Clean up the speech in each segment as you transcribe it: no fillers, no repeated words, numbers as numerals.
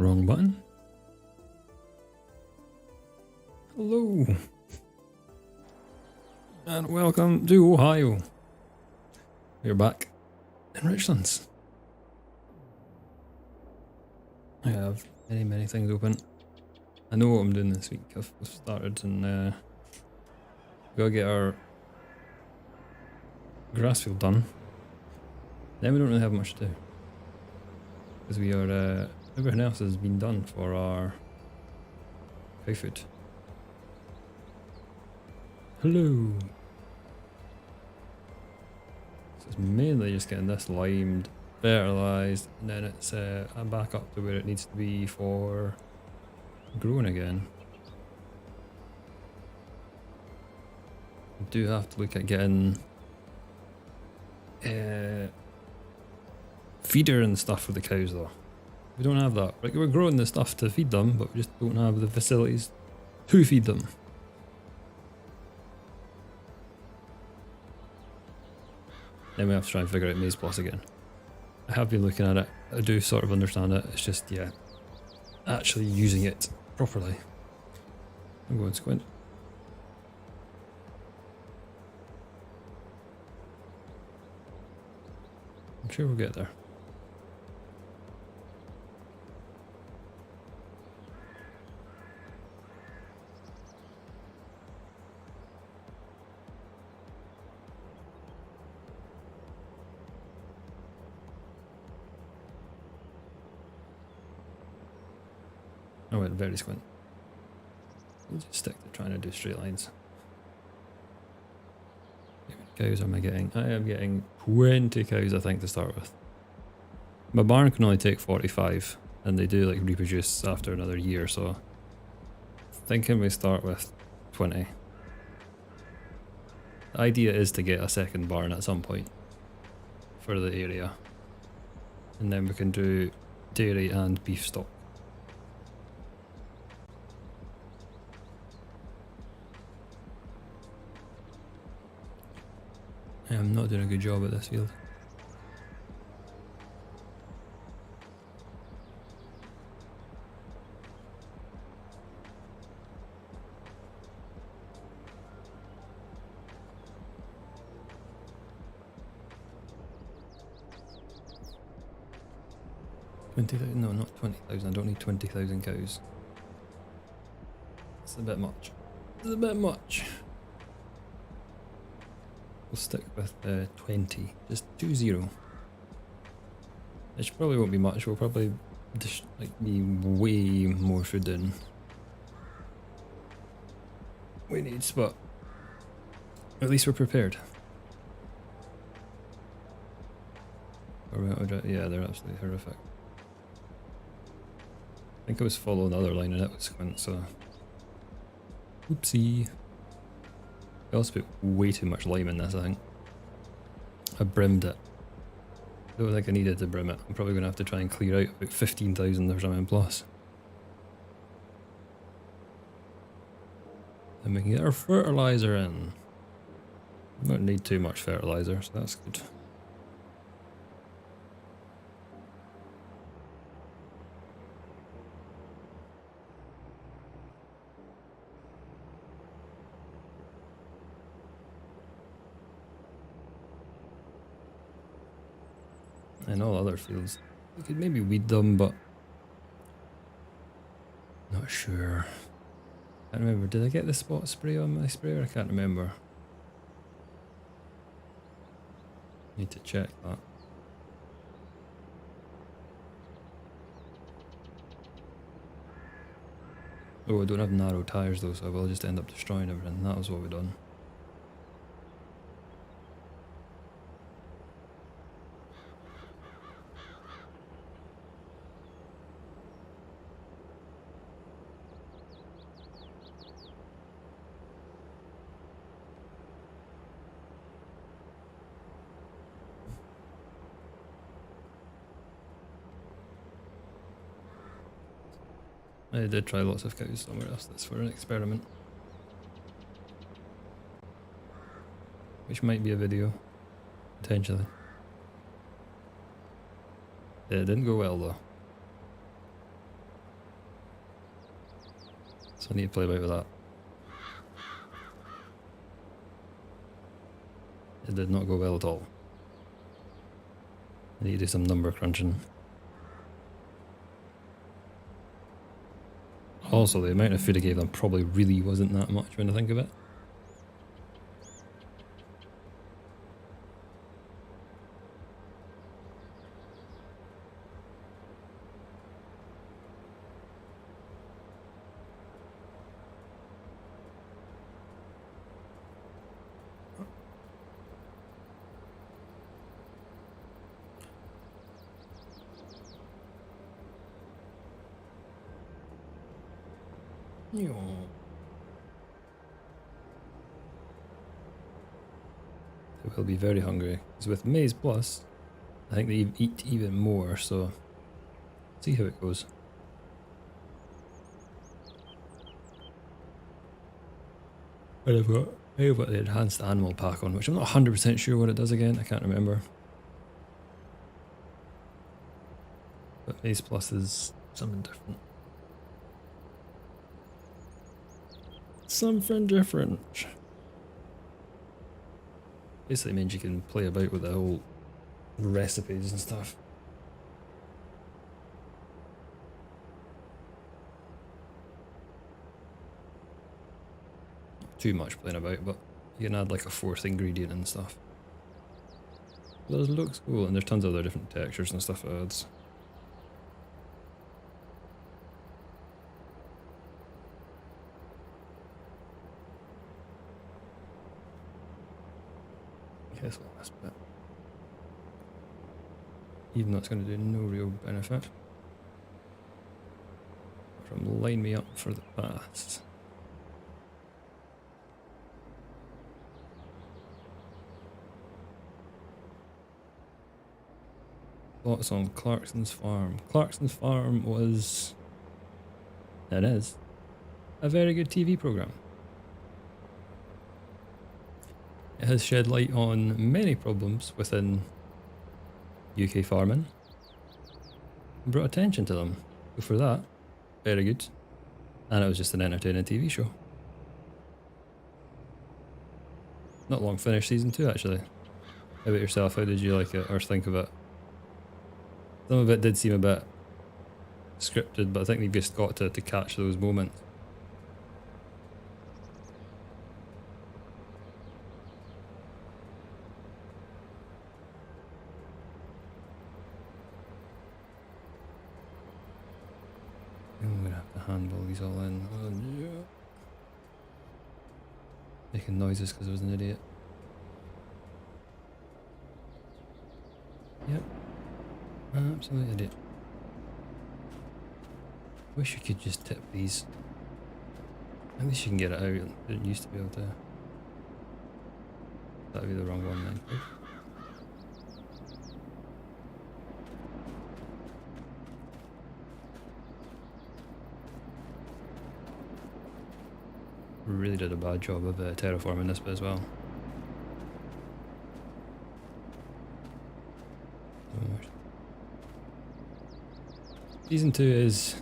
Wrong button. Hello. And welcome to Ohio. We're back in Richlands. I have many things open. I know what I'm doing this week. I've started and gotta get our grass field done. Then we don't really have much to do. Because we are, everything else has been done for our cow food. Hello. So it's mainly just getting this limed, fertilised, and then it's back up to where it needs to be for growing again. I do have to look at getting feeder and stuff for the cows though. We don't have that. Like, we're growing the stuff to feed them, but we just don't have the facilities to feed them. Then we have to try and figure out Maize Plus again. I have been looking at it. I do sort of understand it. It's just, yeah, actually using it properly. I'm going to squint. I'm sure we'll get there. I went very squint. We'll just stick to trying to do straight lines. How many cows am I getting? I am getting 20 cows, I think, to start with. My barn can only take 45, and they do like reproduce after another year, so thinking we start with 20. The idea is to get a second barn at some point for the area, and then we can do dairy and beef stock. I'm not doing a good job at this field. No, not 20,000. I don't need 20,000 cows. It's a bit much. It's a bit much. We'll stick with 20, just 20. Which probably won't be much. We'll probably just like be way more food than we need, but at least we're prepared. Yeah, they're absolutely horrific. I think I was following the other line and it was squint, so oopsie. I also put way too much lime in this, I think. I brimmed it. I don't think I needed to brim it. I'm probably going to have to try and clear out about 15,000 or something plus. Then we can get our fertiliser in. We don't need too much fertiliser, so that's good. And all other fields, we could maybe weed them, but not sure. Can't remember. Did I get the spot spray on my sprayer? I can't remember. Need to check that. Oh, I don't have narrow tyres though, so I will just end up destroying everything. That was what we've done. I did try lots of cows somewhere else. That's for an experiment. Which might be a video. Potentially. Yeah, it didn't go well though. I need to play about with that. It did not go well at all. I need to do some number crunching. Also, the amount of food I gave them probably really wasn't that much when I think of it. They will be very hungry. Because with Maize Plus, I think they eat even more, so see how it goes. And I've got the enhanced animal pack on, which I'm not 100% sure what it does again, I can't remember. But Maize Plus is something different. Something different. Basically means you can play about with the whole recipes and stuff. Not too much playing about, but you can add like a fourth ingredient and stuff. It looks cool, and there's tons of other different textures and stuff it adds. Guess what, this bit. Even though it's going to do no real benefit. From line me up for the paths. Thoughts on Clarkson's Farm. Clarkson's Farm was, and is, a very good TV programme. It has shed light on many problems within UK farming and brought attention to them. So for that, very good. And it was just an entertaining TV show. Not long finished season 2 actually. How about yourself? How did you like it or think of it? Some of it did seem a bit scripted, but I think they've just got to catch those moments. I'm gonna have to handle these all in. Oh, yeah. Making noises because I was an idiot. Yep. Absolute idiot. Wish you could just tip these. At least you can get it out. You didn't used to be able to. That'd be the wrong one then. Really did a bad job of terraforming this bit as well. Season 2 is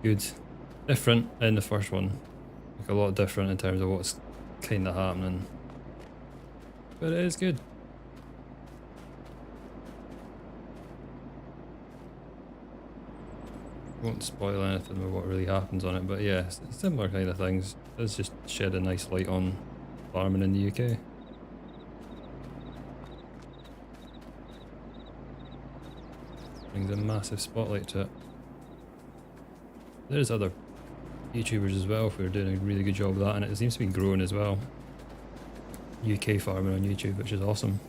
good. Different in the first one. Like a lot different in terms of what's kind of happening. But it is good. Won't spoil anything with what really happens on it, but yeah, similar kind of things. It's just shed a nice light on farming in the UK. Brings a massive spotlight to it. There's other YouTubers as well who are doing a really good job of that, and it seems to be growing as well. UK farming on YouTube, which is awesome.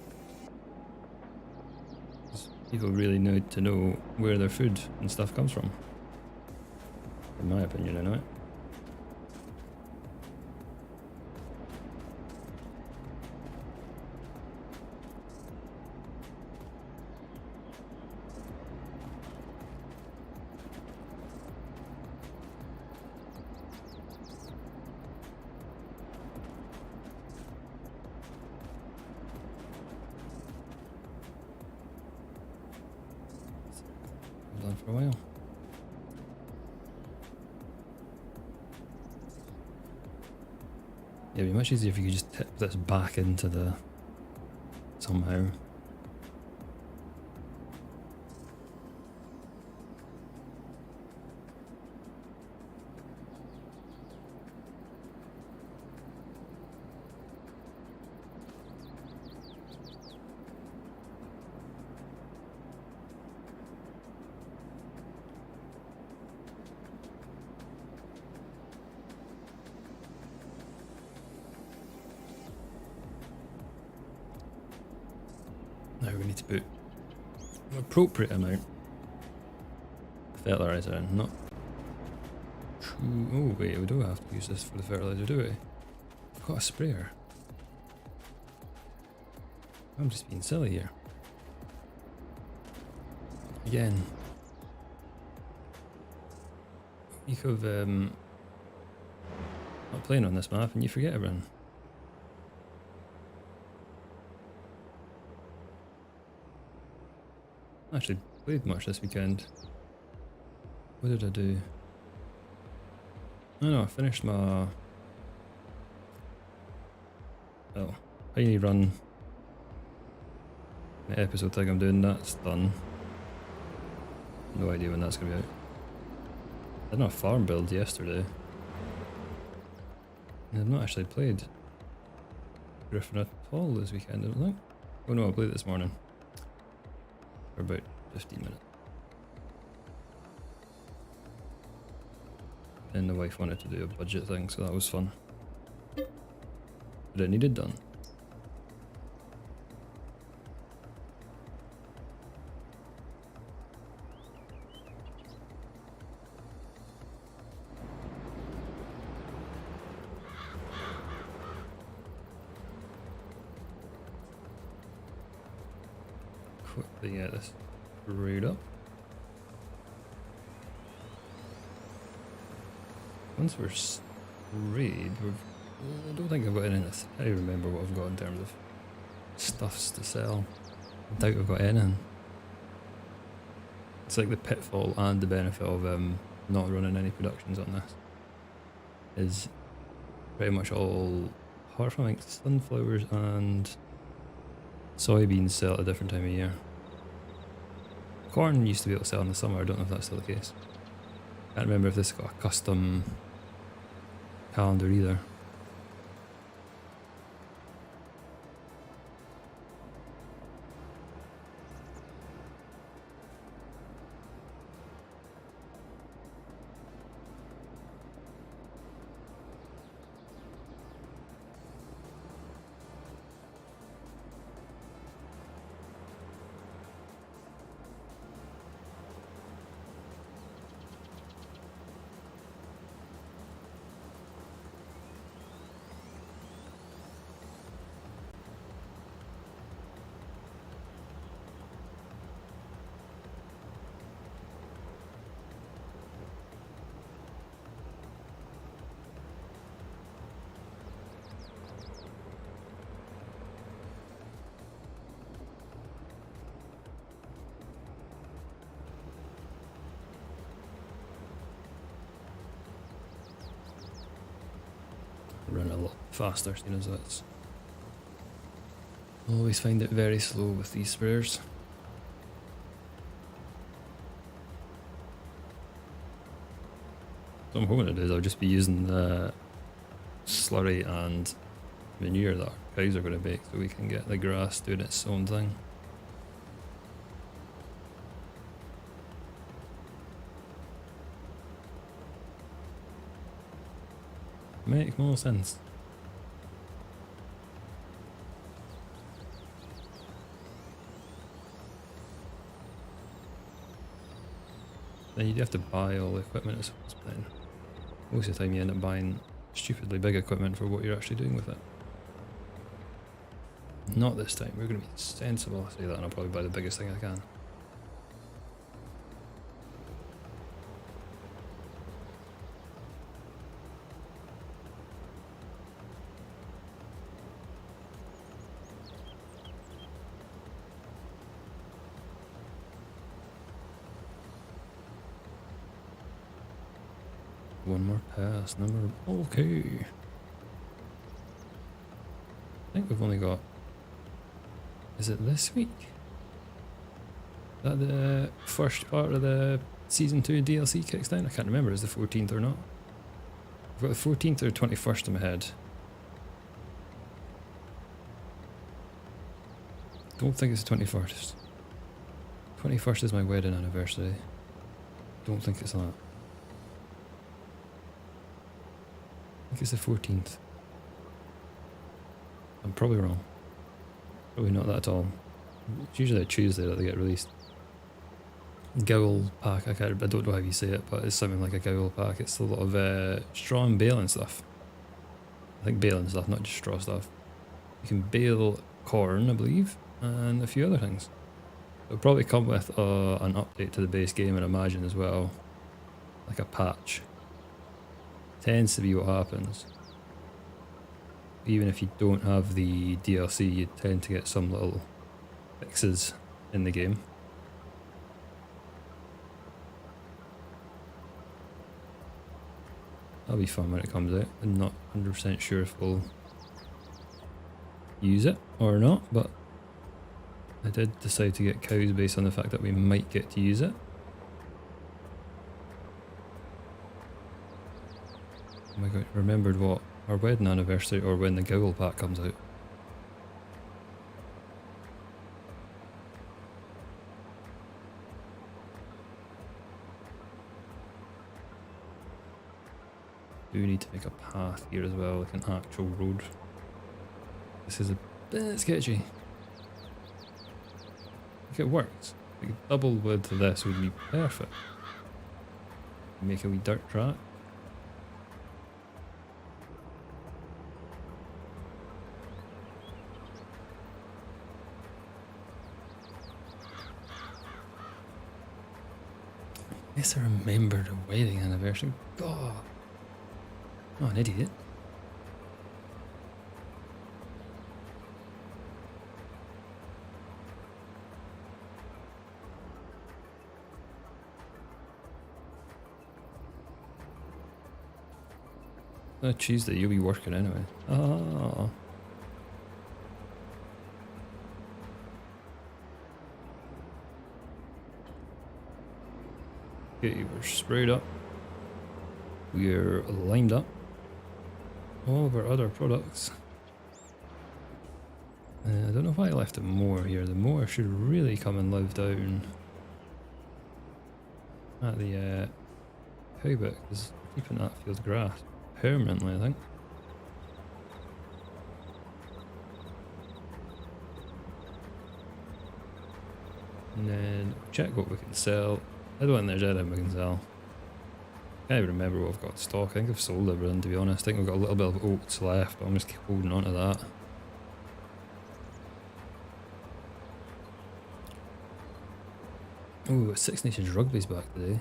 People really need to know where their food and stuff comes from. In my opinion, anyway. Done for a while. It'd be much easier if you could just tip this back into the... somehow. Now we need to put an appropriate amount of fertiliser in, not too... Oh wait, we don't have to use this for the fertiliser, do we? I've got a sprayer. I'm just being silly here. Again. Week of not playing on this map and you forget everything. I actually played much this weekend. What did I do? I know, I finished my... Oh, tiny run. The episode thing I'm doing, that's done. No idea when that's going to be out. I did a farm build yesterday. And I've not actually played Griffin at all this weekend, I don't think. Oh no, I played it this morning. For about 15 minutes. And the wife wanted to do a budget thing, so that was fun. But it needed done. Quickly get this screwed up. Once we're sprayed, I don't think I've got any in this. I don't remember what I've got in terms of stuffs to sell. I doubt I've got anything. It's like the pitfall and the benefit of not running any productions on this. Is pretty much all, apart from like sunflowers and soybeans, sell at a different time of year. Corn used to be able to sell in the summer, I don't know if that's still the case. Can't remember if this got a custom calendar either. Run a lot faster, seeing as that's... I always find it very slow with these sprayers. So I'm hoping it is, I'll just be using the slurry and manure that our cows are going to bake so we can get the grass doing its own thing. Make more sense. Then you'd have to buy all the equipment, I suppose, but then most of the time you end up buying stupidly big equipment for what you're actually doing with it. Not this time, we're going to be sensible, I say that, and I'll probably buy the biggest thing I can. One more pass, number... Okay. I think we've only got... Is it this week? Is that the first part of the Season 2 DLC kicks down? I can't remember, is it the 14th or not? I've got the 14th or 21st in my head. Don't think it's the 21st. 21st is my wedding anniversary. Don't think it's that. I think it's the 14th. I'm probably wrong. Probably not that at all. It's usually a Tuesday that they get released. Gowl pack, I don't know how you say it, but it's something like a gowl pack. It's a lot of straw and bale and stuff. I think bale and stuff, not just straw stuff. You can bale corn, I believe, and a few other things. It'll probably come with an update to the base game, and imagine as well, like a patch. Tends to be what happens. Even if you don't have the DLC, you tend to get some little fixes in the game. That'll be fun when it comes out. I'm not 100% sure if we'll use it or not, but I did decide to get cows based on the fact that we might get to use it. Oh my god, remembered what? Our wedding anniversary or when the Gowl pack comes out. Do we need to make a path here as well, like an actual road? This is a bit sketchy. If it works, like double width of this would be perfect. Make a wee dirt track. Yes, I remember the wedding anniversary. God. Oh, an idiot. Tuesday, you'll be working anyway. Oh. Okay, we're sprayed up. We're lined up. All of our other products. I don't know why I left the mower here. The mower should really come and live down at the cow bit, because keeping that field grass permanently, I think. And then check what we can sell. I don't think there's anything we can sell. I can't even remember what I've got in stock. I think I've sold everything, to be honest. I think we've got a little bit of oats left, but I'm just holding on to that. Oh, Six Nations Rugby's back today.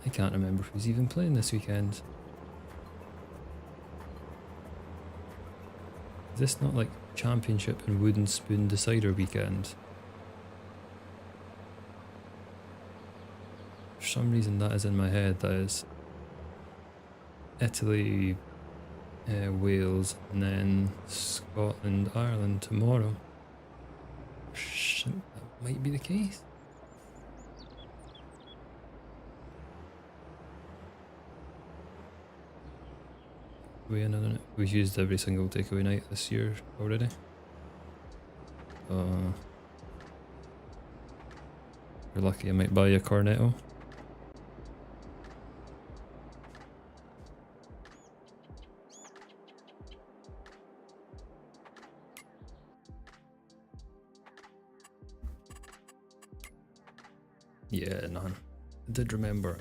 I can't remember who's even playing this weekend. Is this not like Championship and Wooden Spoon Decider weekend? For some reason that is in my head. That is Italy, Wales, and then Scotland, Ireland tomorrow. That might be the case. We've used every single takeaway night this year already. You're lucky I might buy you a Cornetto. Yeah, none. I did remembered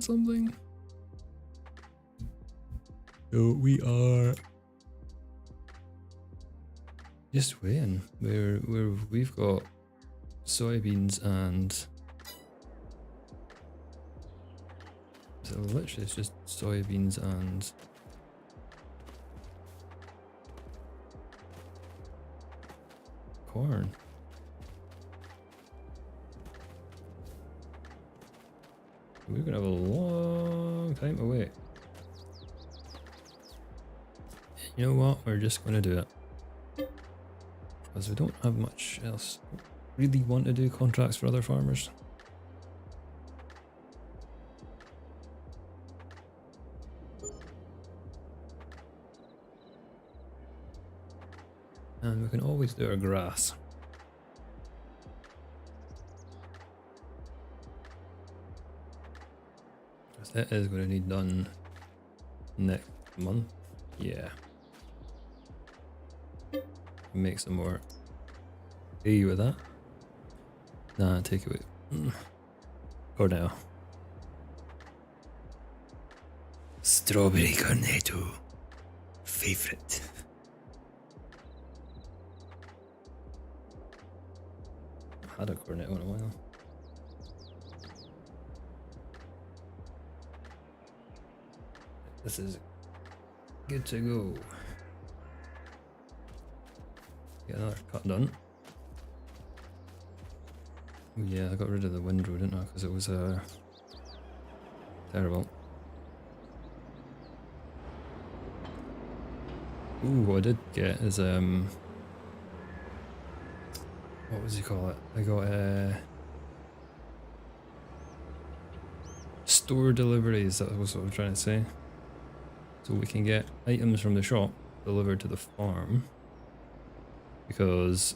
something. So we are just waiting. We've got soybeans and so literally it's just soybeans and corn. We're gonna have a long time to wait. You know what? We're just going to do it. Because we don't have much else. Really want to do contracts for other farmers. And we can always do our grass. Because that is going to need done next month. Yeah. Make some more. Are you with that? Nah, take it away. Or now. Strawberry cornetto. Favorite. I had a cornetto in a while. This is good to go. Get another cut done. Oh yeah, I got rid of the windrow, didn't I? Because it was terrible. Ooh, what I did get is what was he call it? I got store deliveries. That was what I was trying to say. So we can get items from the shop delivered to the farm. Because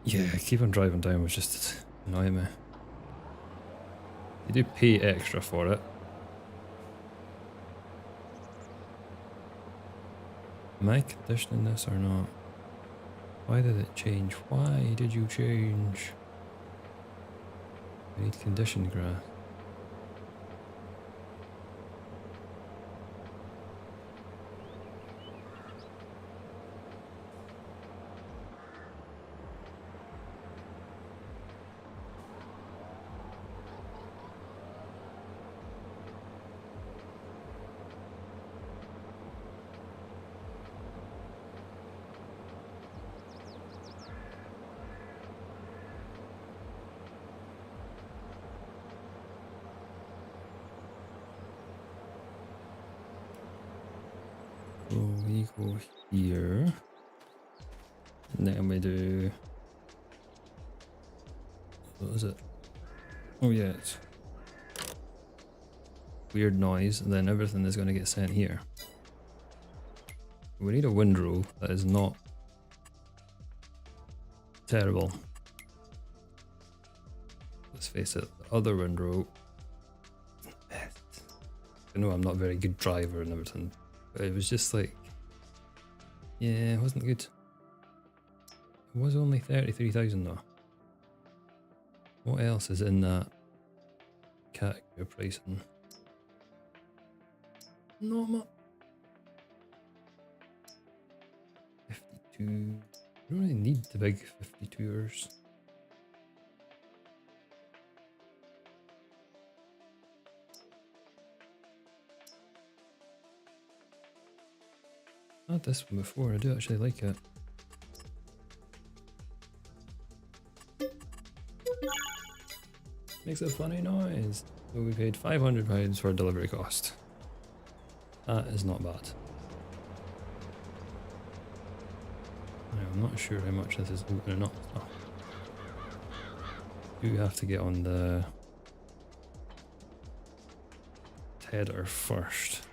yeah, keep on driving down was just annoying me. You do pay extra for it. Am I conditioning this or not? Why did it change? Why did you change? I need conditioned grass. So we go here. And then we do. What is it? Oh yeah, it's weird noise, and then everything is going to get sent here. We need a windrow that is not terrible. Let's face it, the other windrow. I know I'm not a very good driver and everything, but it was just like, yeah, it wasn't good. It was only 33,000 though. What else is in that category pricing? Not much. 52. You don't really need the big 52ers. I had this one before, I do actually like it. Makes a funny noise. So we paid £500 for delivery cost. That is not bad. Now, I'm not sure how much this is opening up. Oh. Do have to get on the header first.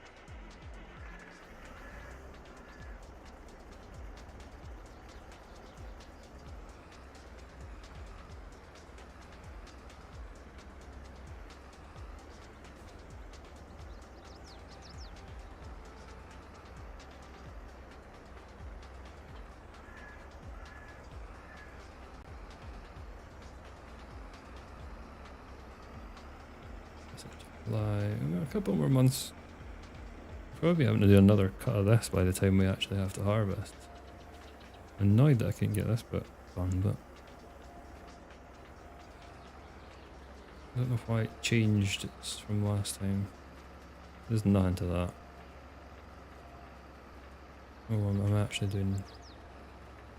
A couple more months. Probably having to do another cut of this by the time we actually have to harvest. I'm annoyed that I couldn't get this bit done, but I don't know why it changed from last time. There's nothing to that. Oh, I'm actually doing,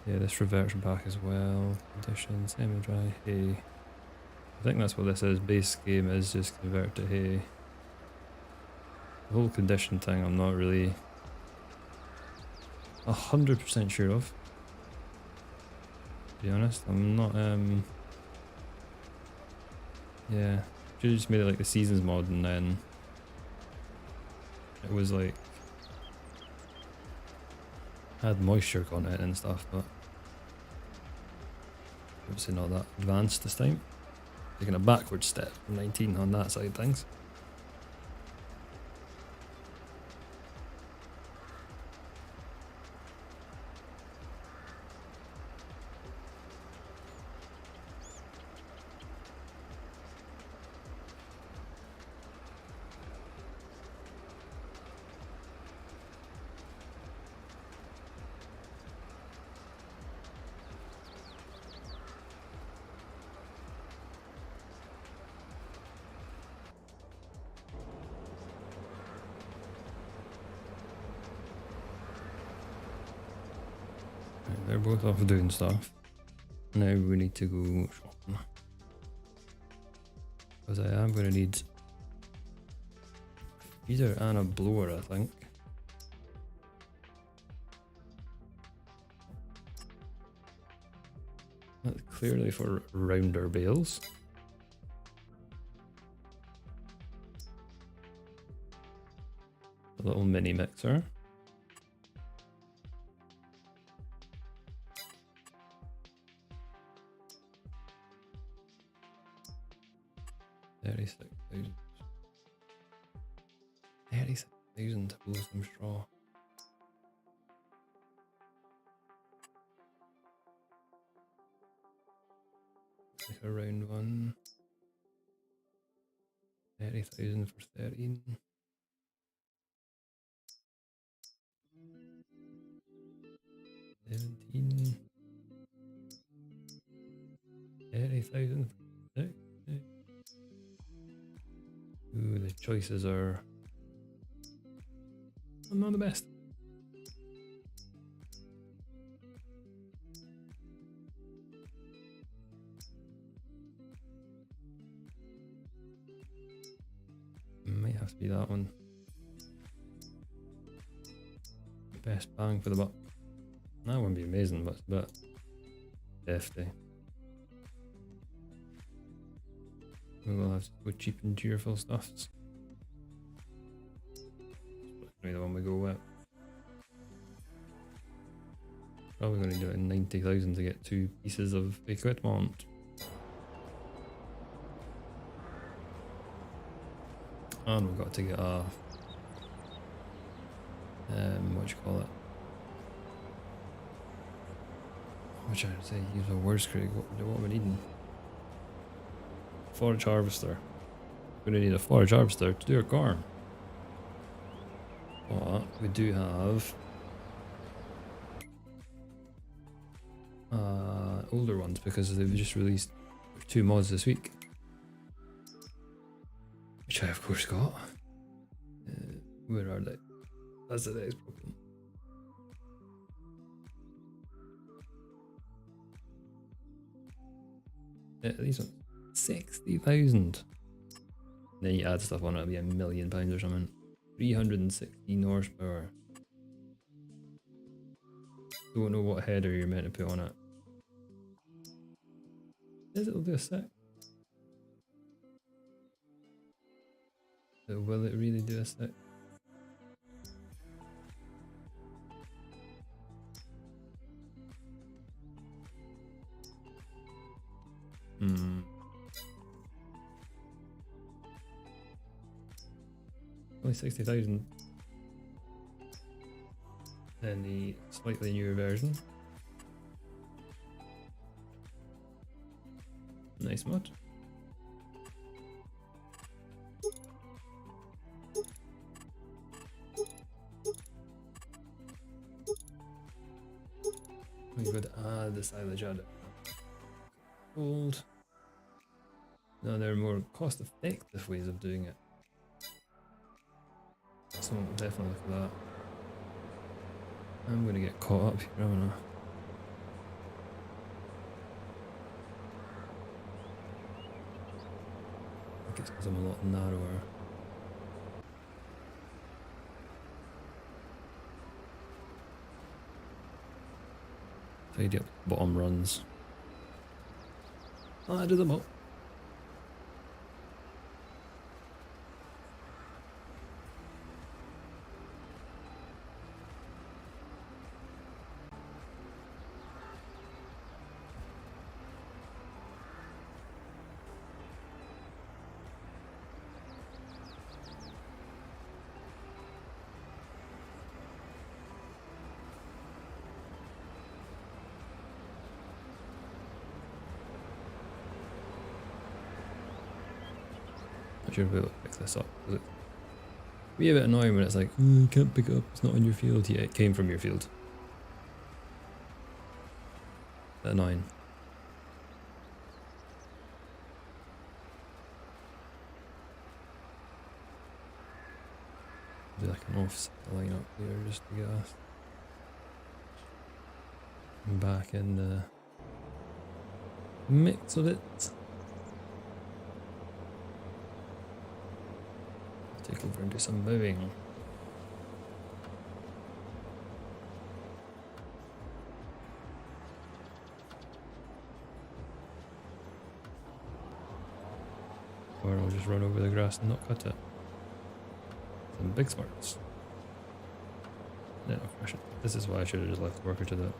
yeah, this reversion pack as well. Conditions, semi-dry, hay. I think that's what this is. Base game is just convert to hay. The whole condition thing I'm not really 100% sure of. To be honest, I'm not. Yeah, should have just made it like the seasons mod, and then it was like had moisture content and stuff, but obviously not that advanced this time. Taking a backward step from 19 on that side of things. They're both off doing stuff. Now we need to go shopping. Because I am going to need either and a blower, I think. That's clearly for rounder bales. A little mini mixer. $36,000. 36,000 to blow some straw. Like a round one. 30,000 for 13. 17. 30,000 for 6. Ooh, the choices are not the best. Might have to be that one. Best bang for the buck. That wouldn't be amazing, but it's a bit hefty. We will have to go cheap and cheerful stuffs. Probably the one we go with. Probably going to do it in 90,000 to get 2 pieces of equipment. And we've got to get a what do you call it? What should I say? Use a words, Craig. What are we needing? Forage harvester. We're going to need a forage harvester to do our corn. But we do have older ones because they've just released 2 mods this week. Which I of course got. Where are they? That's the next problem. Yeah, these ones. 60,000. Then you add stuff on it, it'll be £1 million or something. 316 horsepower. Don't know what header you're meant to put on it. Says it'll do a 6. So will it really do a 6? Only 60,000. Then the slightly newer version. Nice mod. We would add the silage add gold. No, there are more cost-effective ways of doing it. So we'll definitely look at that. I'm gonna get caught up here, haven't I? I think it's because I'm a lot narrower. Tidy up bottom runs. I do them all. I should be able to pick this up. It be a bit annoying when it's like, oh, you can't pick it up, it's not on your field. Yeah, it came from your field. Bit annoying. Do like an offset line up here just to get us back in the mix of it. Take over and do some mowing. Or I'll just run over the grass and not cut it. Some big smarts. No, this is why I should have just left the worker to do it.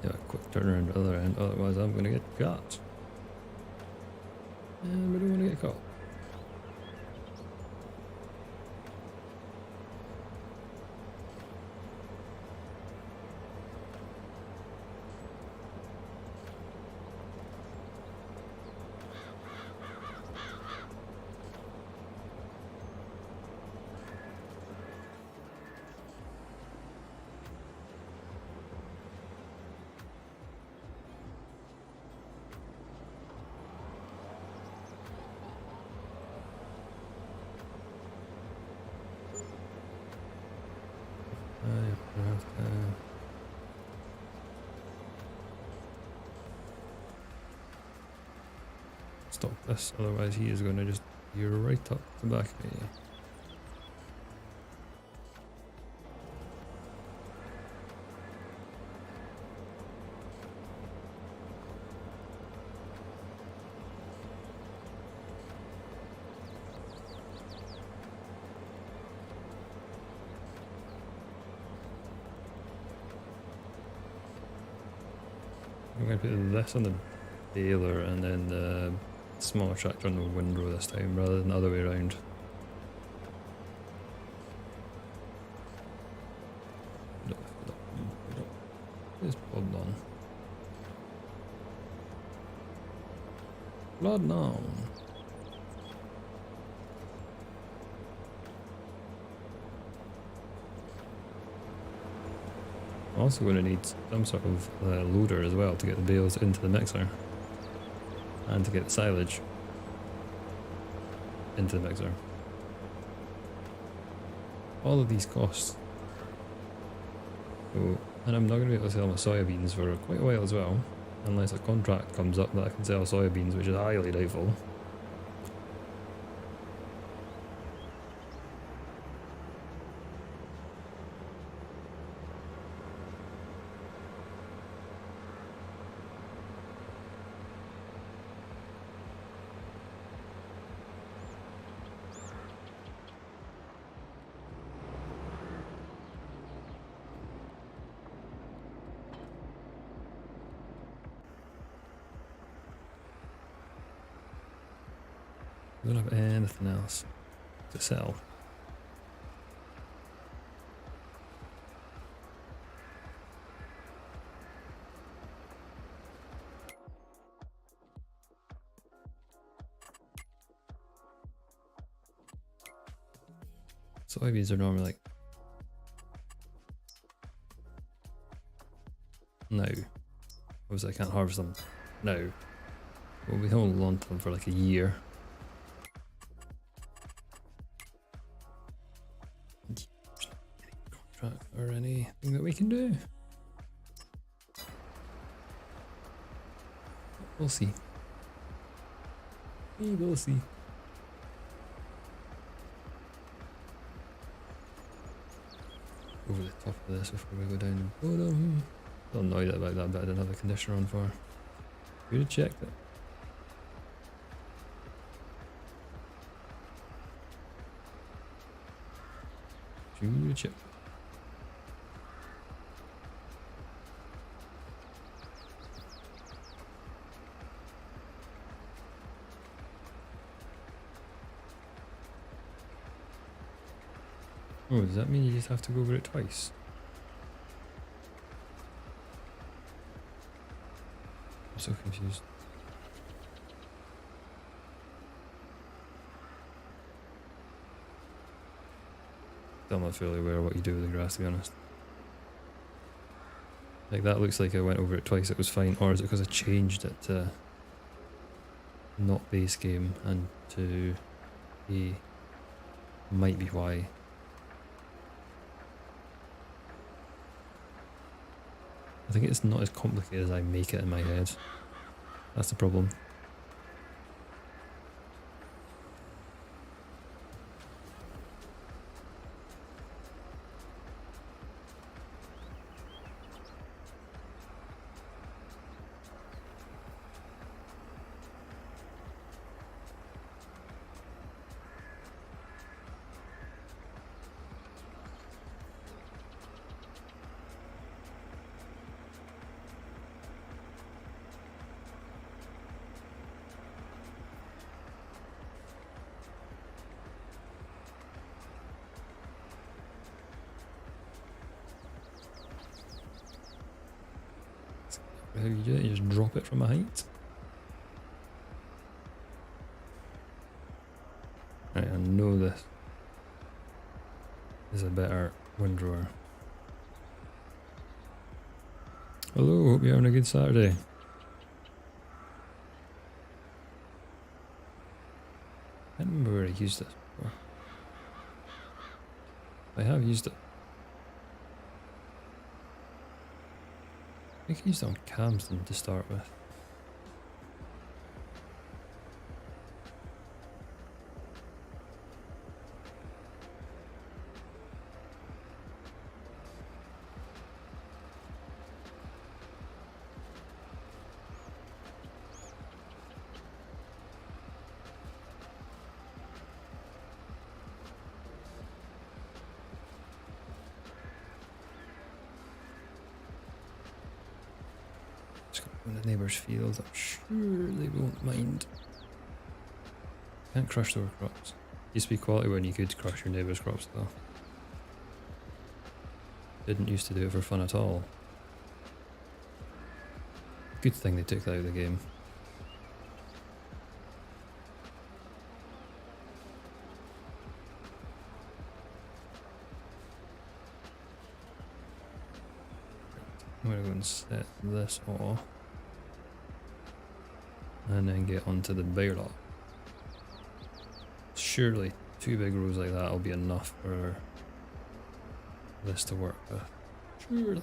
Yeah, quick turn around the other end, otherwise I'm gonna get caught. And we don't wanna get caught. Stop this, otherwise he is going to just be right up the back of me. I'm going to put this on the baler and then the smaller tractor on the windrow this time rather than the other way around. It's plodding on. Plodding on. I'm also going to need some sort of loader as well to get the bales into the mixer and to get the silage into the mixer. All of these costs. So, and I'm not going to be able to sell my soybeans for quite a while as well, unless a contract comes up that I can sell soybeans, which is highly doubtful. I don't have anything else to sell. Soybeans are normally like... No. Obviously I can't harvest them now. We'll be holding on to them for like a year. Contract or anything that we can do. We'll see. We will see. Over the top of this before we go down the bottom. I'm annoyed about that, but I didn't have the conditioner on for. Should have checked it. Should have checked it. Oh, does that mean you just have to go over it twice? I'm so confused. Still not fully aware of what you do with the grass, to be honest. Like, that looks like I went over it twice, it was fine. Or is it because I changed it to not base game and to a... might be why. I think it's not as complicated as I make it in my head. That's the problem. How you do it? You just drop it from a height. Right, I know this is a better windrower. Hello, hope you're having a good Saturday. I don't remember where I used it before. I have used it. I think I used it on Camston to start with. In the neighbour's field, I'm sure they won't mind. Can't crush their crops. Used to be quality when you could crush your neighbour's crops though. Didn't used to do it for fun at all. Good thing they took that out of the game. I'm gonna go and set this off. And then get onto the bigger lot. Surely 2 big rows like that will be enough for this to work with. Surely.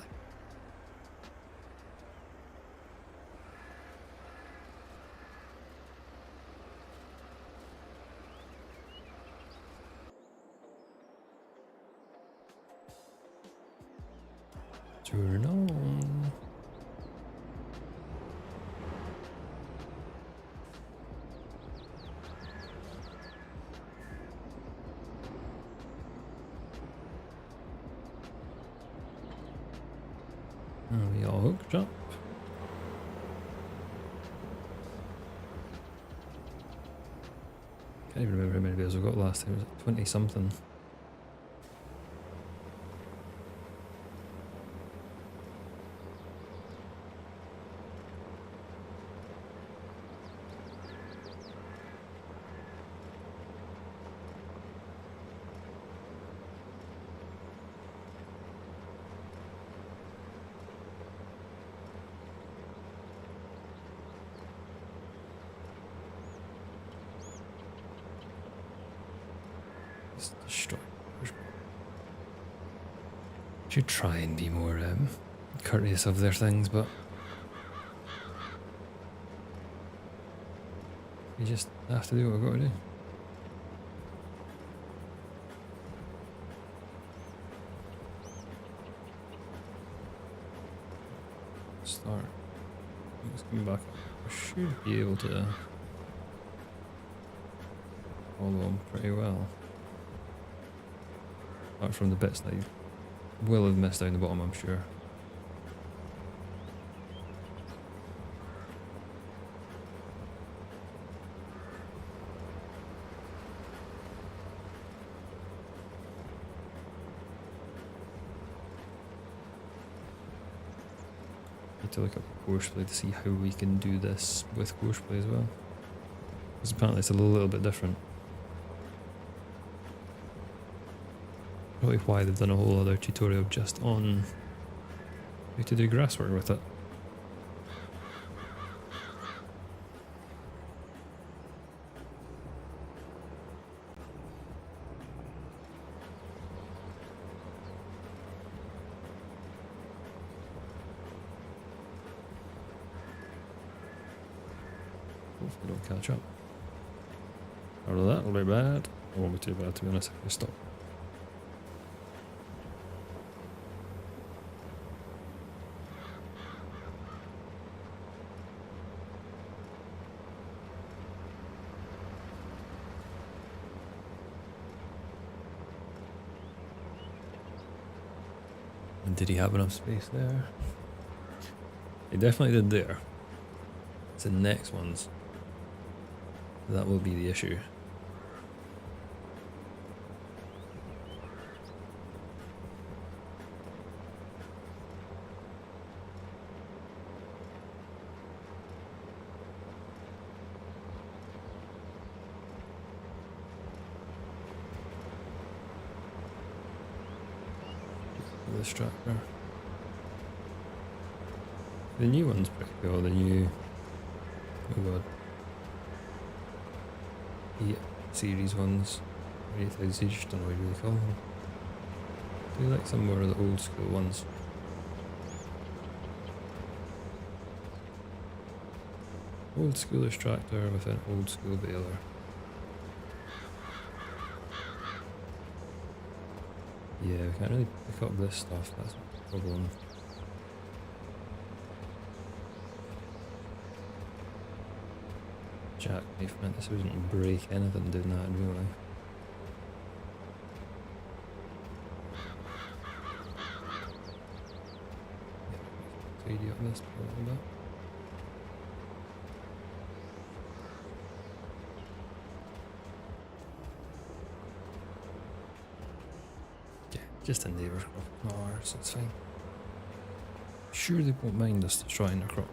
Turn on. Are we all hooked up? Can't even remember how many videos I got last time. It was like 20 something. Just destroy. Should try and be more courteous of their things, but we just have to do what we've got to do. Start. It's coming back up. I should be able to follow them pretty well. Apart from the bits that you will have missed down the bottom, I'm sure. Need to look up courseplay to see how we can do this with courseplay as well. Because apparently it's a little bit different. Probably why they've done a whole other tutorial just on how to do grass work with it. Hopefully it'll catch up. Or that'll be bad. It won't be too bad, to be honest, if we stop. And did he have enough space there? He definitely did there. It's the next ones. That will be the issue. This tractor. The new one's pretty cool, the new, oh god, the series ones, 8000, just don't know what you really call them. I do like some more of the old school ones. Old schoolish tractor with an old school baler. Yeah, we can't really pick up this stuff, that's a problem. Jackknife, man, this wouldn't break anything doing that, really. Yeah, tidy up this a little bit. Just a neighbour's crop, not ours, so it's fine. Sure they won't mind us destroying their crop.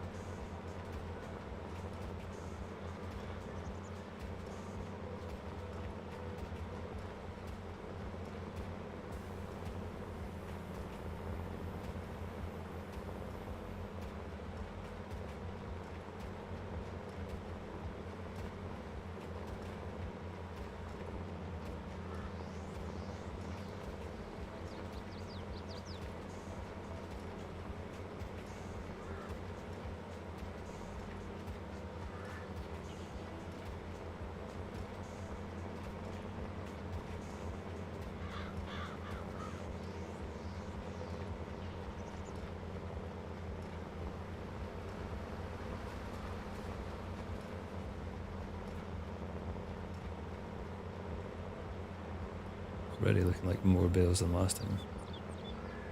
Already looking like more bales than last time.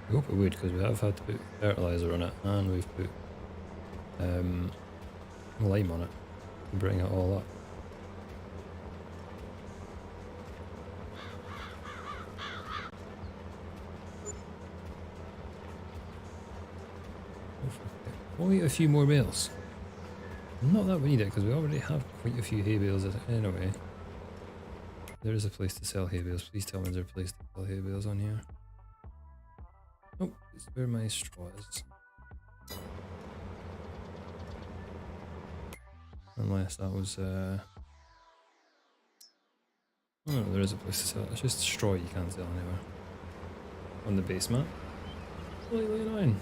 I hope it would, because we have had to put fertiliser on it and we've put lime on it to bring it all up. Only a few more bales. Not that we need it, because we already have quite a few hay bales anyway. There is a place to sell hay bales. Please tell me there's a place to sell hay bales on here. Oh, it's where my straw is. Unless that was oh Oh no, there is a place to sell it. It's just straw you can't sell anywhere. On the base map. Slightly annoying.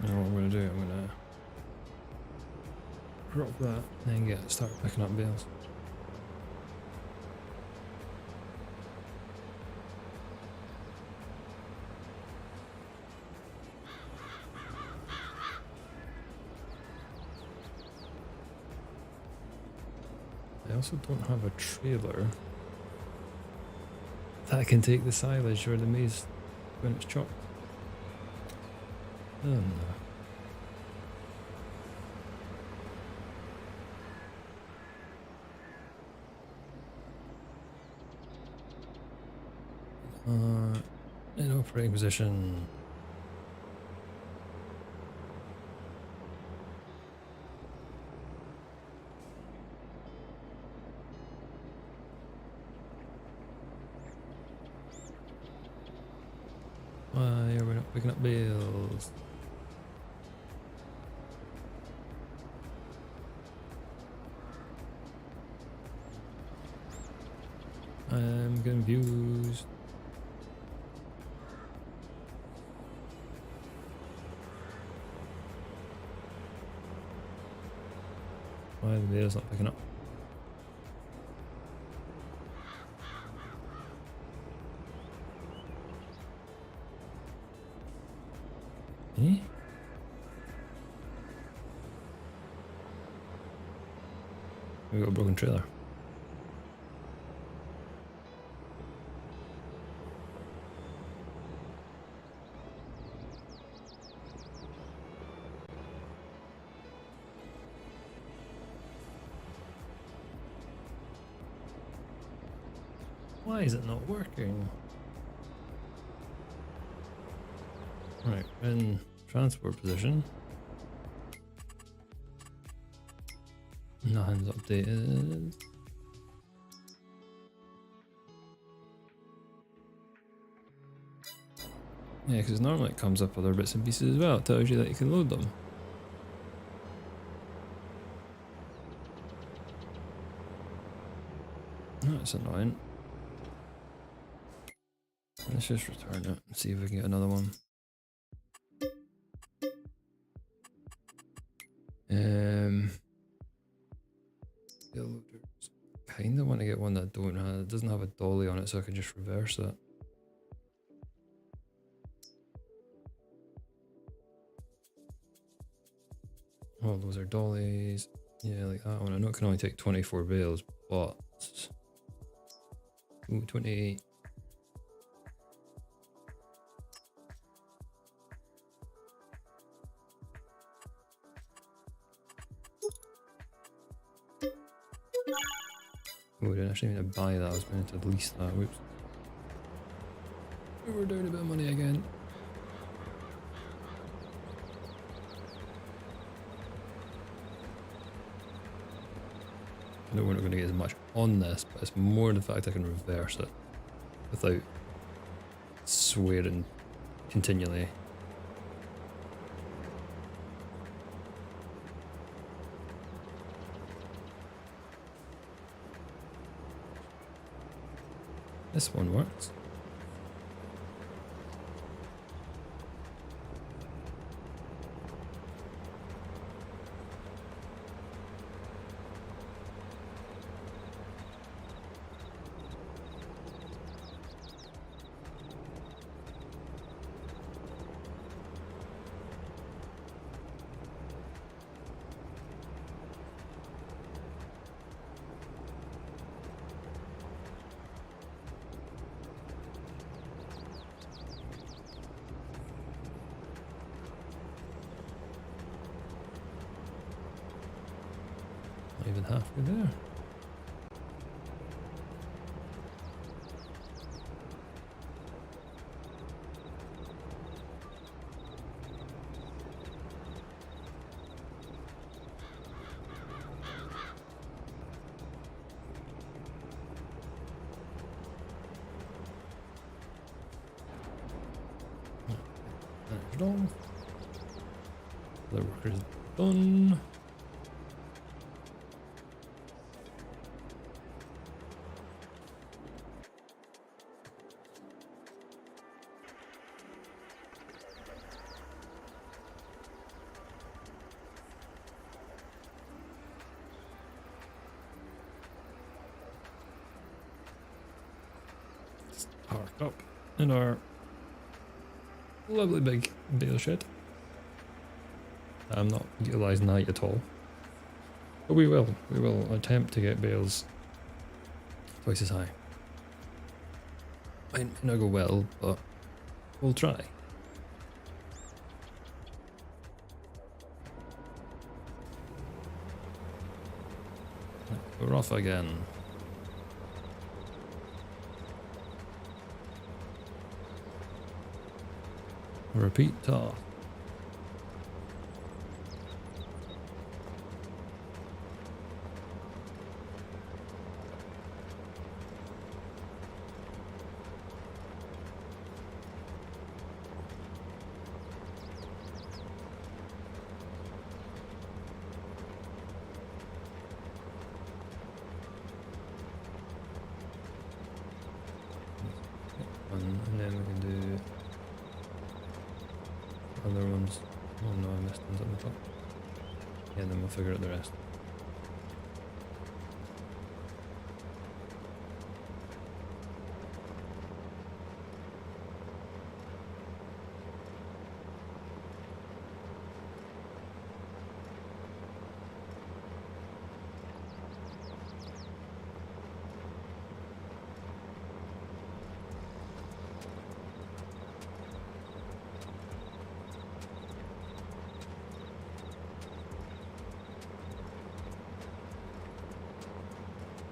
Now what I'm going to do, I'm going to drop that and then start picking up bales. I also don't have a trailer that can take the silage or the maize when it's chopped. Oh no. In operating position. Why are we not picking up bales? I'm confused. Why are the bales not picking up? Eh? We got a broken trailer. Why is it not working? Right, in transport position. Nothing's updated. Yeah, because normally it comes up other bits and pieces as well. It tells you that you can load them. That's annoying. Let's just return it and see if we can get another one. Kinda want to get one that doesn't have a dolly on it, so I can just reverse it. Oh, those are dollies. Yeah, like that one. I know it can only take 24 bales, but ooh, 28. Oh, I didn't actually mean to buy that. I was meant to lease that. Whoops. We're down a bit of money again. I know we're not going to get as much on this, but it's more the fact I can reverse it without swearing continually. This one works. Not even halfway there. it all. The worker is done. Park up in our lovely big bale shed. I'm not utilising that at all. But we will attempt to get bales twice as high. Might not go well, but we'll try. We're off again. Repeat task. And then we can do other ones. Oh no, I missed ones at the top. Yeah, then we'll figure out the rest.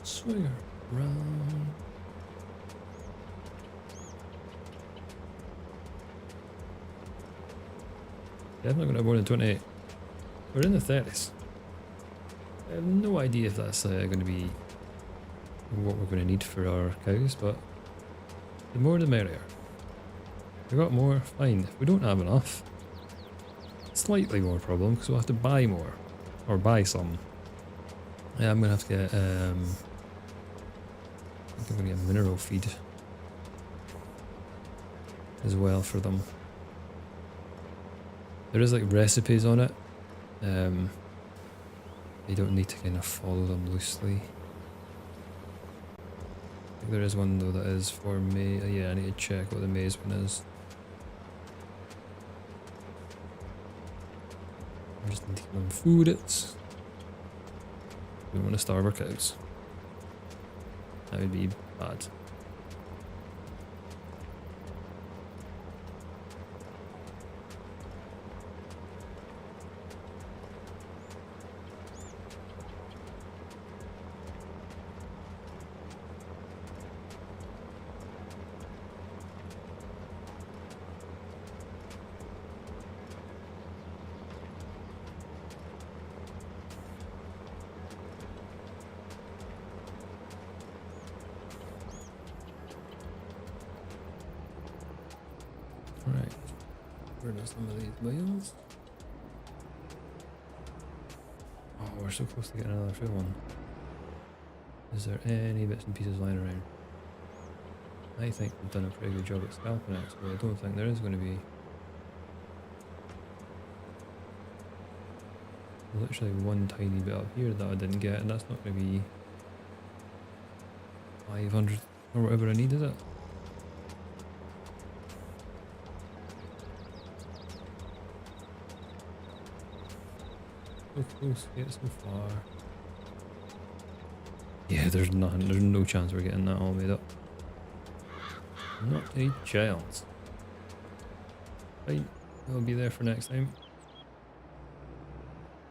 Swing around. Yeah, I'm not going to have more than 28. We're in the 30s. I have no idea if that's going to be what we're going to need for our cows, but the more the merrier. If we got more, fine. If we don't have enough, slightly more problem because we'll have to buy more. Or buy some. Yeah, I'm going to have to get I think I'm going to get mineral feed as well for them. There is like recipes on it. You don't need to kind of follow them loosely. I think there is one though that is for maize. Yeah, I need to check what the maize one is. I just need to give them food. We don't want to starve our cows. That would be bad. Right, where are some of these bales? Oh, we're so close to getting another full one. Is there any bits and pieces lying around? I think we've done a pretty good job at scalping it, so I don't think there is going to be literally one tiny bit up here that I didn't get, and that's not going to be 500 or whatever I need, is it? So close, yet so far. Yeah, there's nothing, there's no chance we're getting that all made up. Not a chance. Right, we'll be there for next time.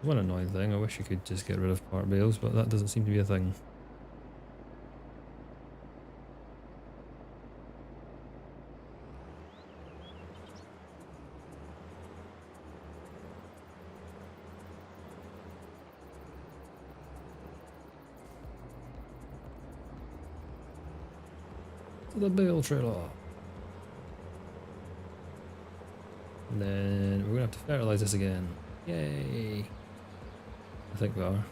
One annoying thing, I wish you could just get rid of part bales, but that doesn't seem to be a thing. The bale trailer. And then fertilise this again. Yay! I think we are.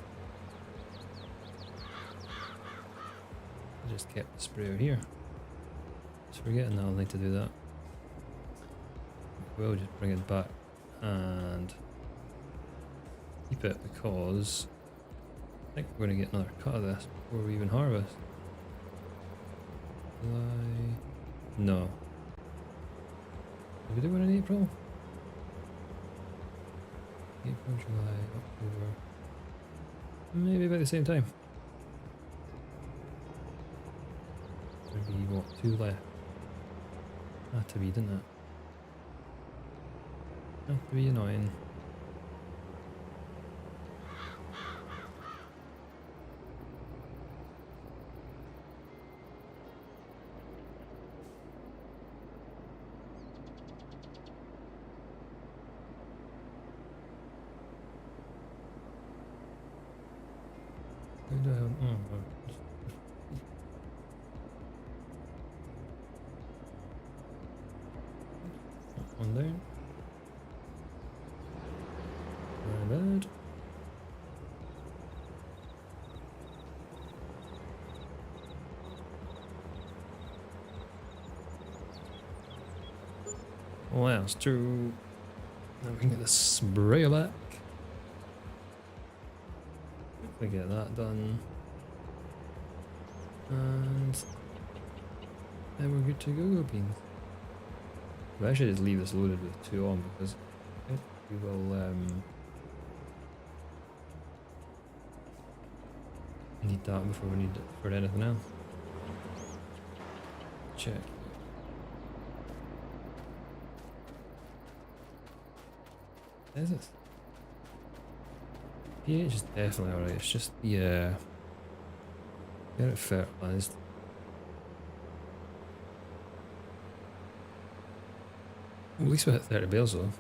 I just kept the sprayer here. Just forgetting that I'll need to do that. We'll just bring it back and keep it because I think we're going to get another cut of this before we even harvest. July? No. Did we do it in April? April, July, October. Maybe about the same time. There'd be what, 2 left? Had to be, didn't it? Had to be annoying. One down. Very bad. Well, that's 2. Now we can get the sprayer back. If we get that done. And then we're good to go, beans. We actually just leave this loaded with 2 on because I think we will need that before we need it for anything else. Check. Is it? pH is definitely alright, it's just, yeah. Get it fertilised. At least we hit 30 bales though.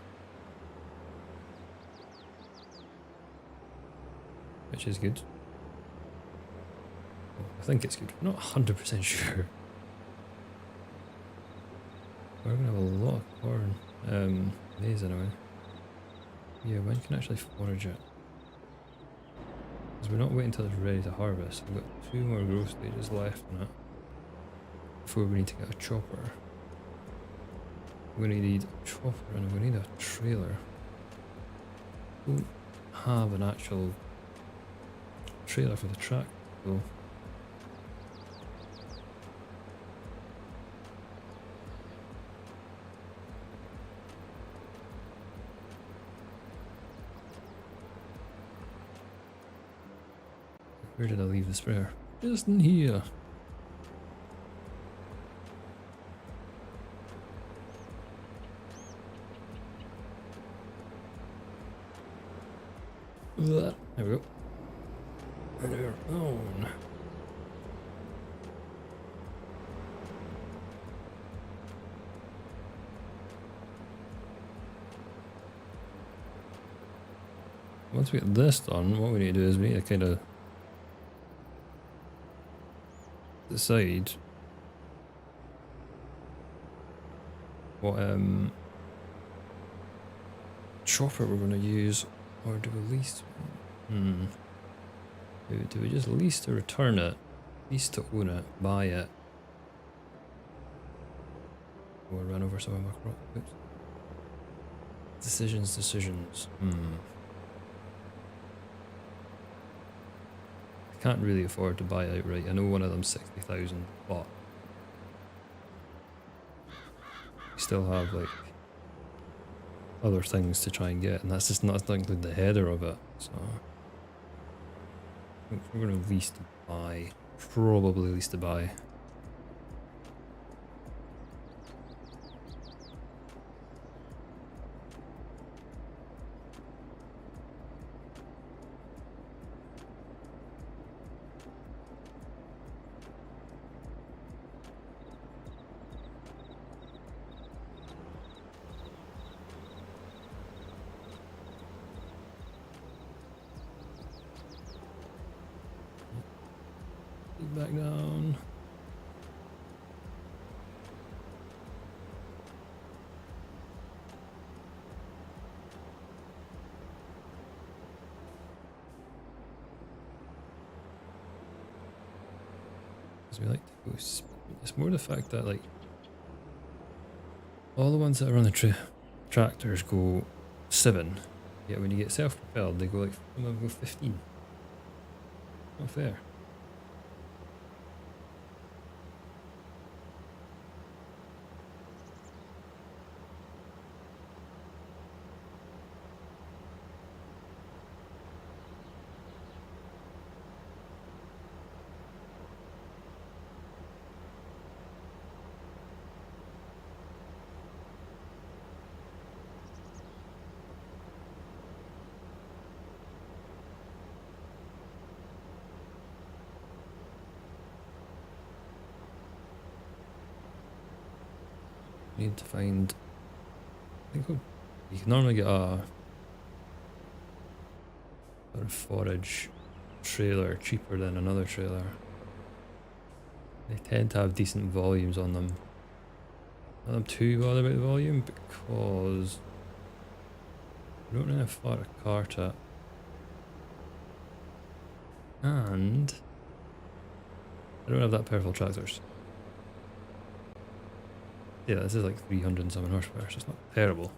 Which is good. Well, I think it's good. I'm not 100% sure. We're going to have a lot of corn. Maize anyway. Yeah, when can I actually forage it? Because we're not waiting until it's ready to harvest. We've got 2 more growth stages left on it before we need to get a chopper. We're going to need a chopper and we need a trailer. We don't have an actual trailer for the track though. Where did I leave the sprayer? Just in here. There we go. And we're on. Once we get this done, what we need to do is we need to kind of decide what chopper we're going to use, or do we lease? Do we just lease to return it, lease to own it, buy it, or run over some of my crop? Oops. Decisions. Can't really afford to buy it outright. I know one of them's 60,000, but we still have like other things to try and get, and that's just not including the header of it. So I think we're going to lease to buy, probably lease to buy. Back down. Because we like to go it's more the fact that like all the ones that are on the tractors go 7, yet when you get self-propelled they go like some of them go 15. Not fair. Need to find. I think you can normally get a sort of forage trailer cheaper than another trailer. They tend to have decent volumes on them. Not I'm too bothered about the volume because I don't really have far to cart at. And I don't have that powerful tractors. Yeah, this is like 300 and something horsepower, so it's not terrible.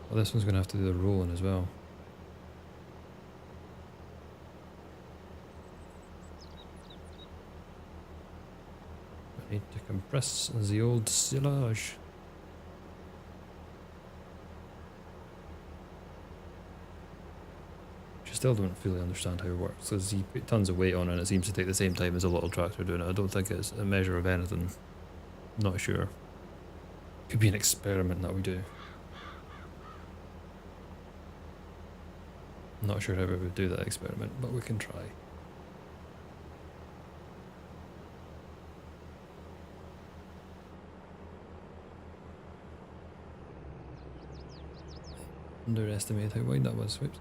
Well, this one's going to have to do the rolling as well. I need to compress the old silage. I still don't fully understand how it works, because you put tons of weight on it and it seems to take the same time as a little tractor doing it. I don't think it's a measure of anything. Not sure. Could be an experiment that we do. I'm not sure how we would do that experiment, but we can try. Underestimated how wide that was. Whoops.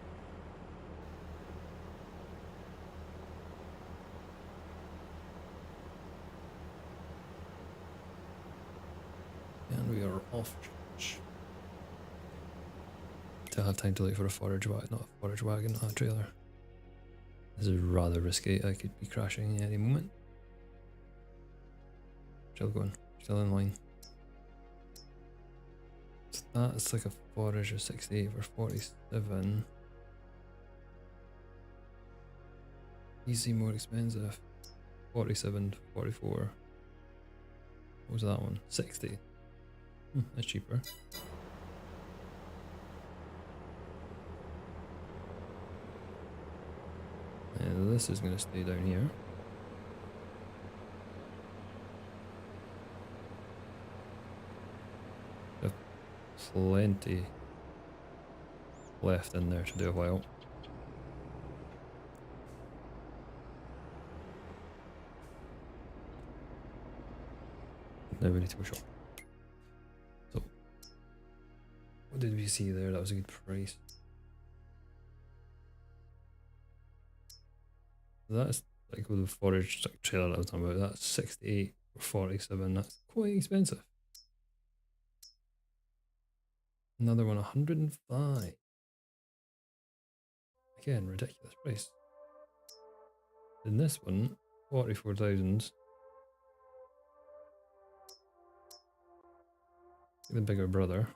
And we are off. Still have time to look for a forage wagon, not a forage wagon, not a trailer. This is rather risky. I could be crashing any moment. Still going, still in line. So that's like a forage of 68 for 47. Easy, more expensive. 47 to 44. What was that one? 60. That's cheaper. And this is going to stay down here. Have plenty left in there to do a while. Now we need to go shop. So, what did we see there? That was a good price. That's like with the forage trailer that I was talking about. That's 68 or 47. That's quite expensive. Another one, 105. Again, ridiculous price. Then this one, 44,000. The bigger brother.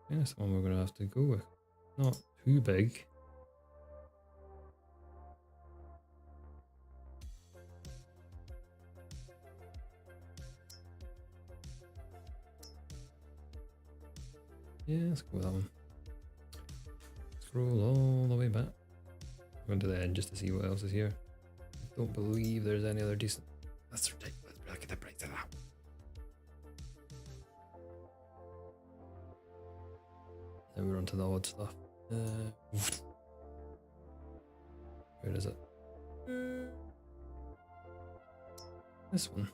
Yeah, that's the one we're going to have to go with. Not too big. Yeah, let's go with that one. Scroll all the way back. I'm going to the end just to see what else is here. I don't believe there's any other decent. That's ridiculous. Look at the price of that. Then we're on to the odd stuff. Where is it? This one.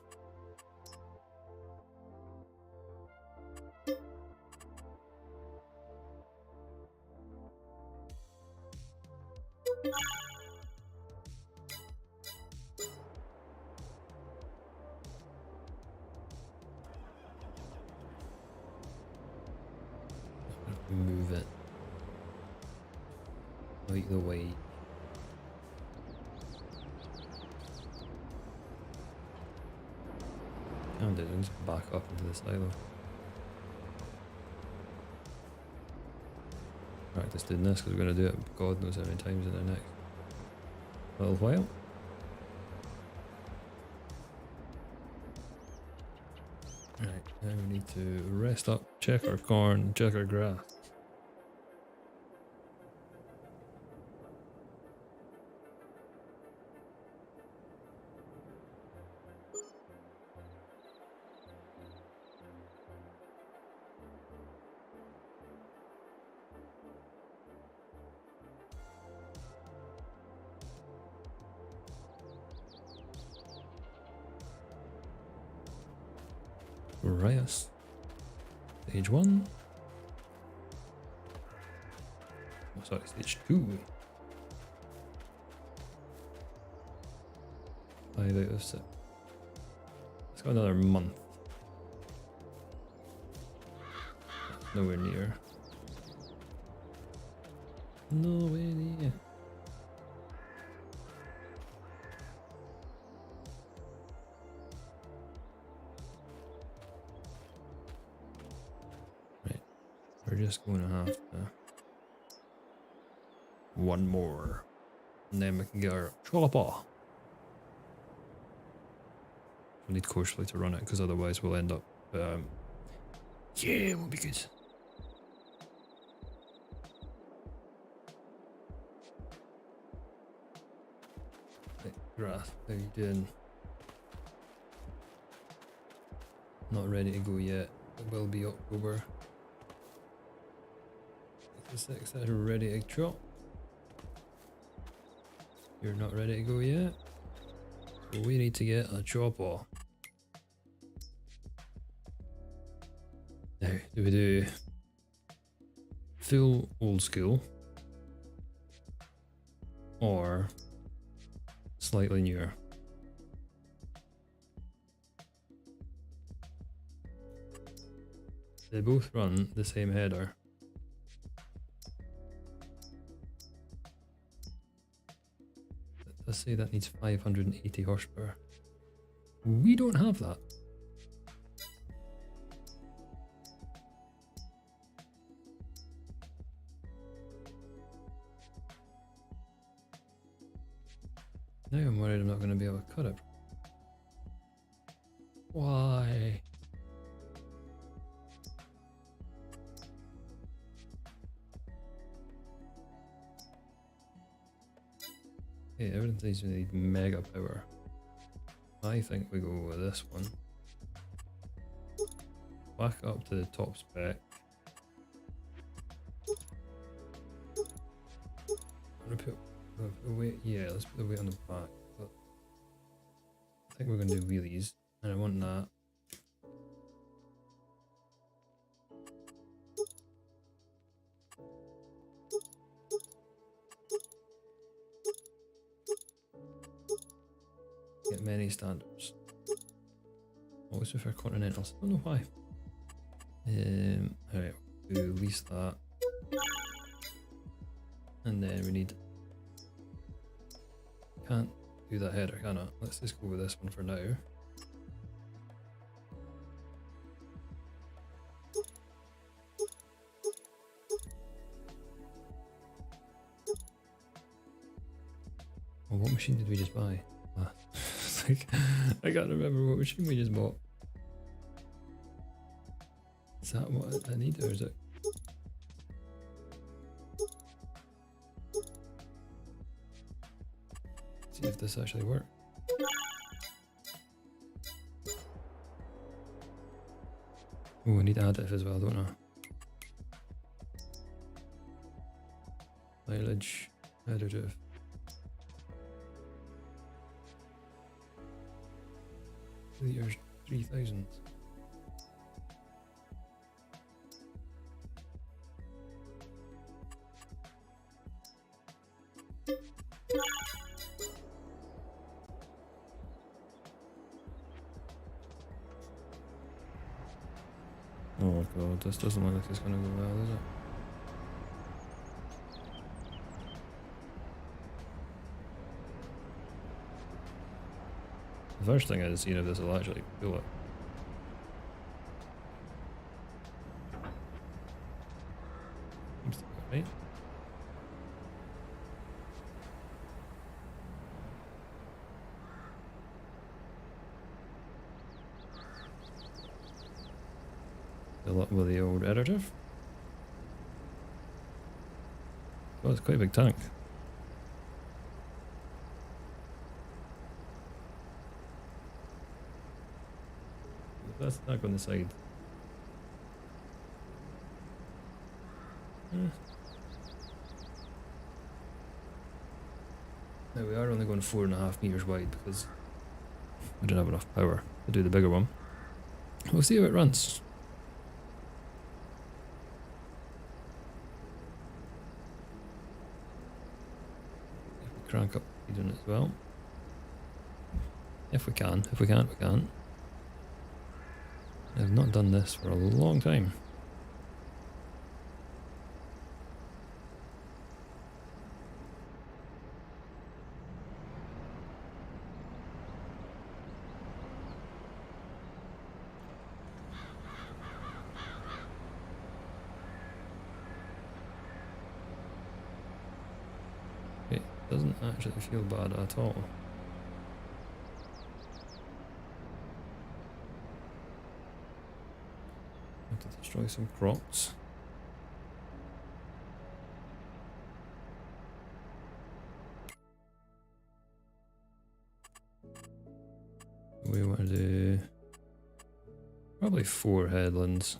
Move it. Out the way. I'm just back up into the silo. Practice doing this because we're going to do it God knows how many times in the next little while. Right, now we need to rest up, check our corn, check our grass. Right, stage 1. Oh, sorry, stage 2. 5 out of 6. It's got another month. Nowhere near. Nowhere near. Right, we're just going to have to one more, and then we can get our chopper. We need cautiously to run it because otherwise we'll end up. Yeah, it won't be good. Right, Grath, how you doing? Not ready to go yet. It will be October. 6 that are ready to chop. You're not ready to go yet. So we need to get a chopper. Now, do we do full old school or slightly newer? They both run the same header. Let's say that needs 580 horsepower. We don't have that. Now I'm worried I'm not going to be able to cut it. Why? Okay, everything seems to need mega power. I think we go with this one. Back up to the top spec. I'm gonna put the weight, yeah, let's put the weight on the back. But I think we're gonna do wheelies, and I want that. Get many standards. Always prefer continentals. I don't know why. Alright, we'll release that. And then we need. Can't do that header, can I? Let's just go with this one for now. Well, what machine did we just buy? Ah, like, I can't remember what machine we just bought. Is that what I need, or is it? See if this actually works. Oh, I need additive as well, don't I? Mileage, additive. Liters 3000. Oh god, this doesn't look like it's gonna go well, is it? The first thing is, you know, this will actually do it. Seems to be right. Fill up with the old additive. Oh, it's quite a big tank. That's the tank on the side. Now we are only going 4.5 meters wide because we don't have enough power to do the bigger one. We'll see how it runs. Crank up the speed on it as well. If we can. If we can't, we can't. I've not done this for a long time. It doesn't actually feel bad at all. Have to destroy some crops. We want to do probably 4 headlands.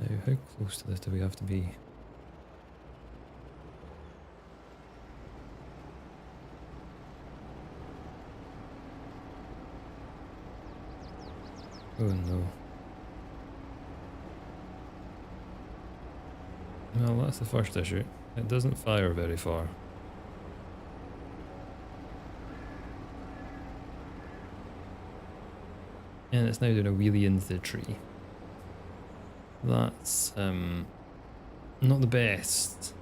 Now, how close to this do we have to be? Oh no. Well, that's the first issue. It doesn't fire very far. And it's now doing a wheelie into the tree. That's not the best.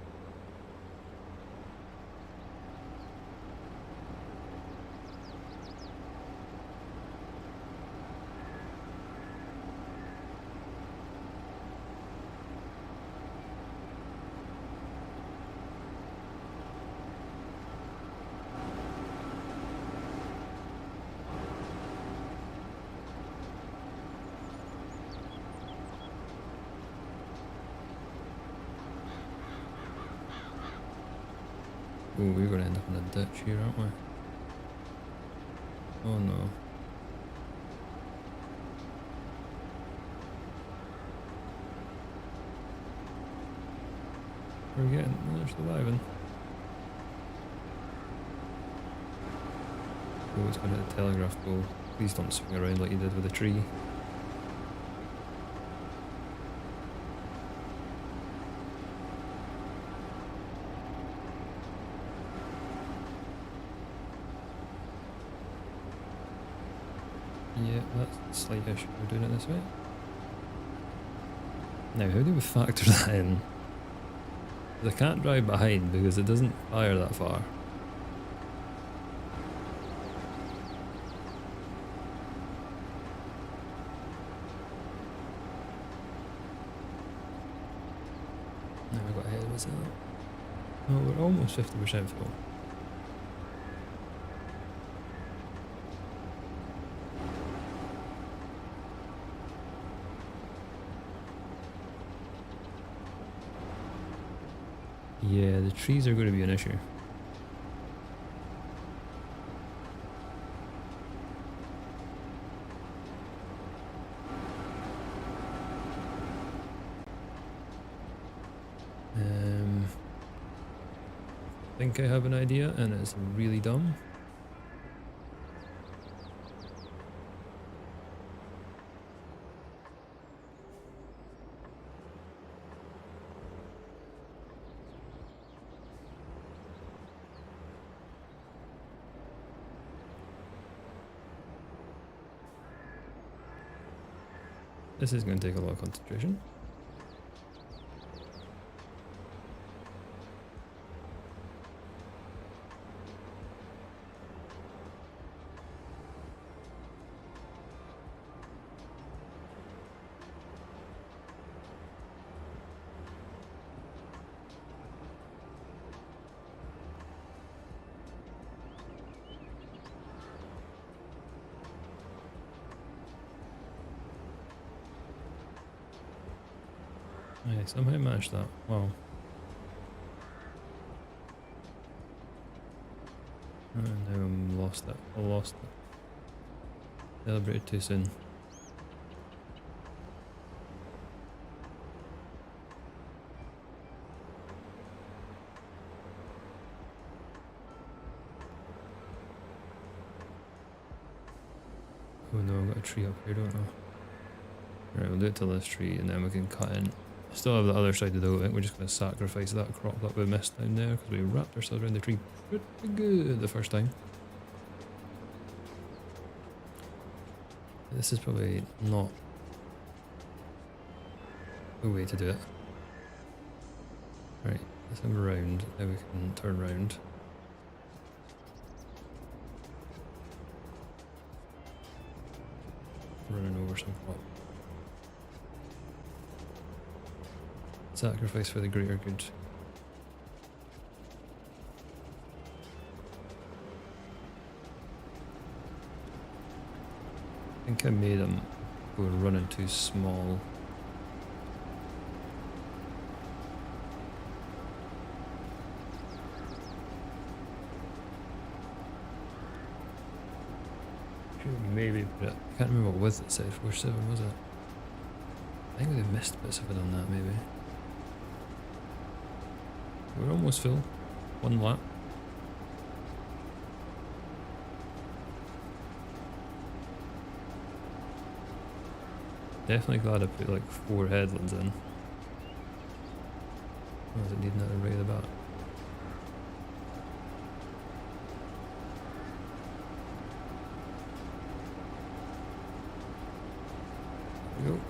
Oh, we're going to end up in a ditch here, aren't we? Oh no. They're surviving. Oh, it's going to hit the telegraph pole. Please don't swing around like you did with the tree. Yeah, that's a slight issue. We're doing it this way. Now, how do we factor that in? I can't drive behind because it doesn't fire that far. Now we got ahead of ourselves. Oh, we're almost 50% full. Yeah, the trees are going to be an issue. think I have an idea and it's really dumb. This is going to take a lot of concentration. I somehow managed that. Wow. And now I'm lost it. I lost it. Celebrated too soon. Oh no, I've got a tree up here, don't I? Right, we'll do it till this tree and then we can cut in. Still have the other side of the oak. We're just going to sacrifice that crop that we missed down there because we wrapped ourselves around the tree pretty good the first time. This is probably not the way to do it. Right, let's have a round. Now we can turn round. Running over some crop. Sacrifice for the greater good. I think I made him go running too small. Should maybe put it. I can't remember what width it said. 4.7 was it? I think we missed bits of it on that maybe. We're almost full. One lap. Definitely glad I put like 4 headlands in. Or does it need another right at the back? There we go.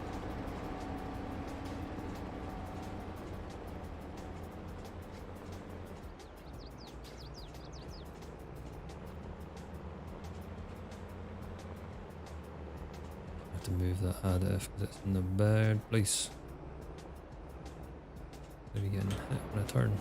To move that additive because it's in the bad place. Maybe getting hit when I turn.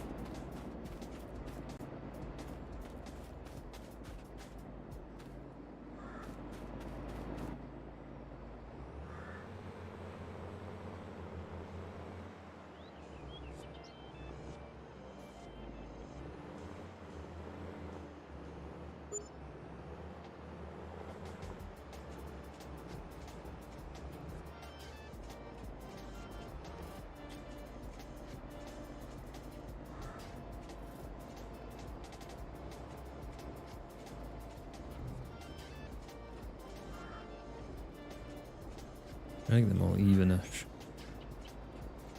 I think them all even-ish.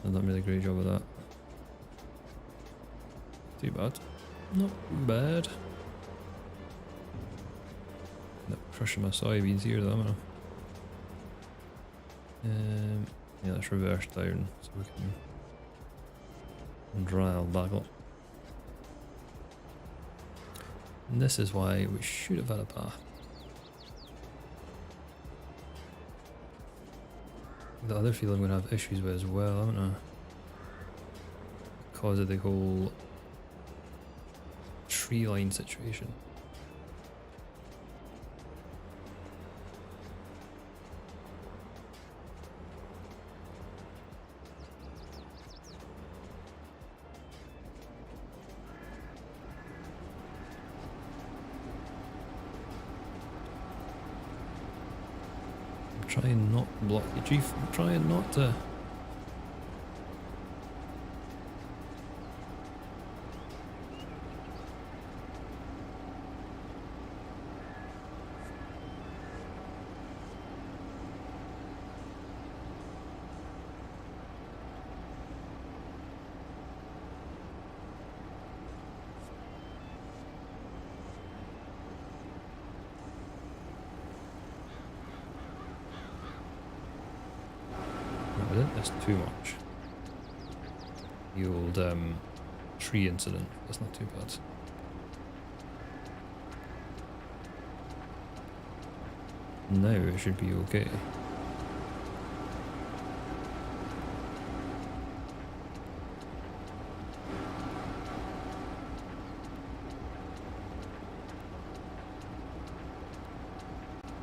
I've done a really great job of that. Too bad. Not bad. Not crushing my soybeans here though, am I? Yeah, let's reverse down so we can dry all back up. And this is why we should have had a path. The other field I'm going to have issues with as well, haven't I? Because of the whole tree line situation. Try and not block you, Chief. I'm trying not to. I didn't miss too much. The old tree incident, that's not too bad. Now it should be okay.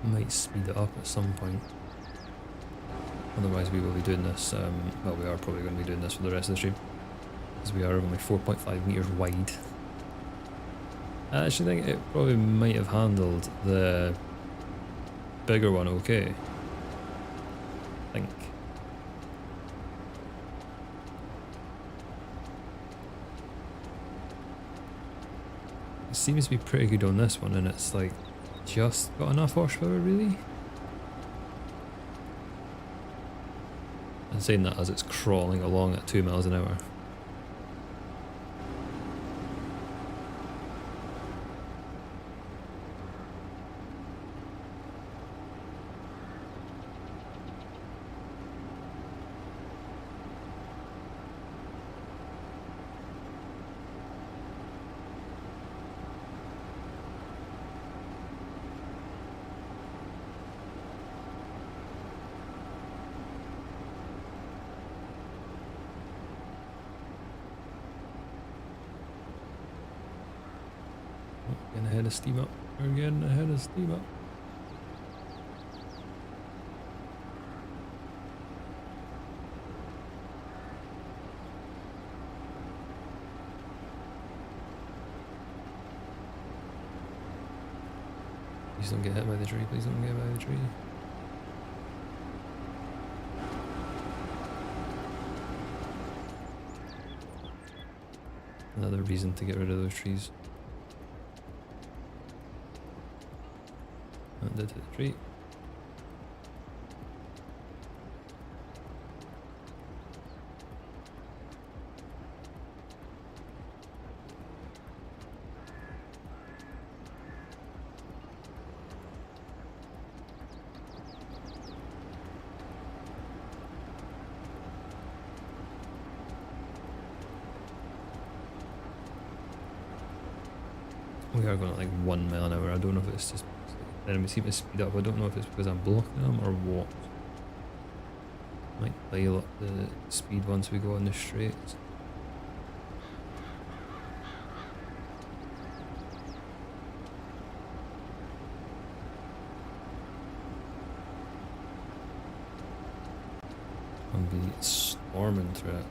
Might speed it up at some point. Otherwise we will be doing this, well, we are probably going to be doing this for the rest of the stream, because we are only 4.5 meters wide. I actually think it probably might have handled the bigger one okay. I think. It seems to be pretty good on this one, and it's like just got enough horsepower really. I'm saying that as it's crawling along at 2 miles an hour. Getting ahead of steam up. We're getting ahead of steam up. Please don't get hit by the tree, please don't get hit by the tree. Another reason to get rid of those trees. That did hit the tree. We are going at like 1 mile an hour. I don't know if it's just enemies seem to speed up. I don't know if it's because I'm blocking them or what. Might dial up the speed once we go on the straights. I'll be storming through it,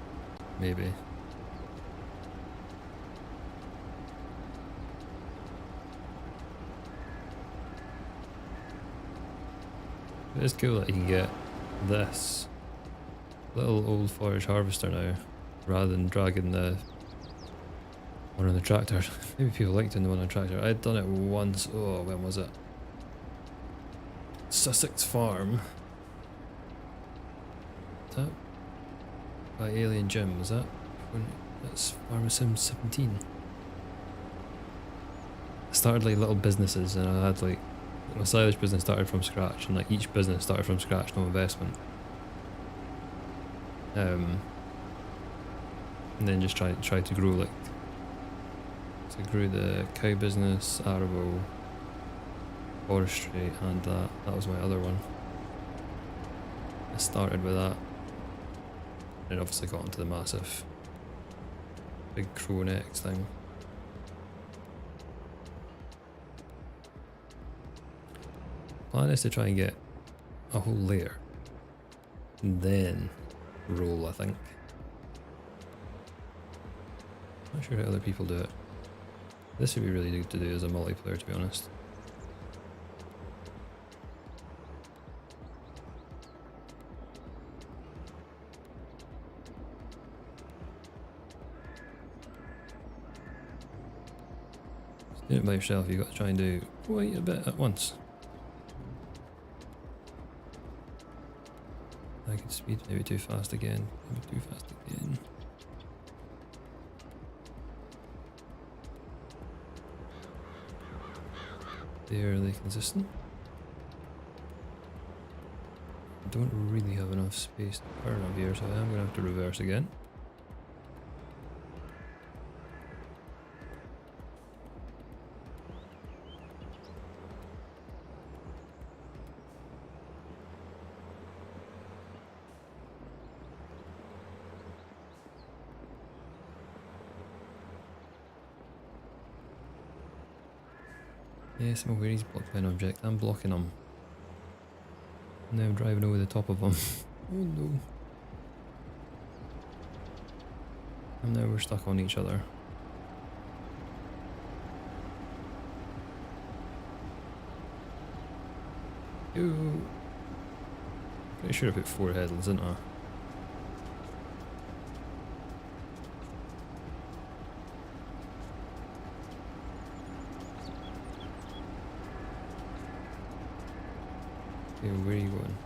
maybe. It's cool that you can get this little old forage harvester now, rather than dragging the one on the tractor. Maybe people liked doing the one on the tractor. I'd done it once, oh, when was it? Sussex Farm. Is that by Alien Jim, was that? That's Farmer Sim 17. I started like little businesses and I had like, my silage business started from scratch, and like each business started from scratch, no investment. And then just try to grow like, so I grew the cow business, arable, forestry, and that was my other one. I started with that, and obviously got into the massive big crow necks thing. Plan is to try and get a whole layer and then roll, I think. Not sure how other people do it. This would be really good to do as a multiplayer, to be honest. Doing it by yourself, you've got to try and do quite a bit at once. I could speed maybe too fast again, maybe too fast again. Fairly consistent. I don't really have enough space to turn up here, so I am going to have to reverse again. Yes, I'm aware he's blocked by an object. I'm blocking him. Now I'm driving over the top of him. Oh no. And now we're stuck on each other. Ew. Pretty sure I put 4 headlands, didn't I? Okay, where are you going?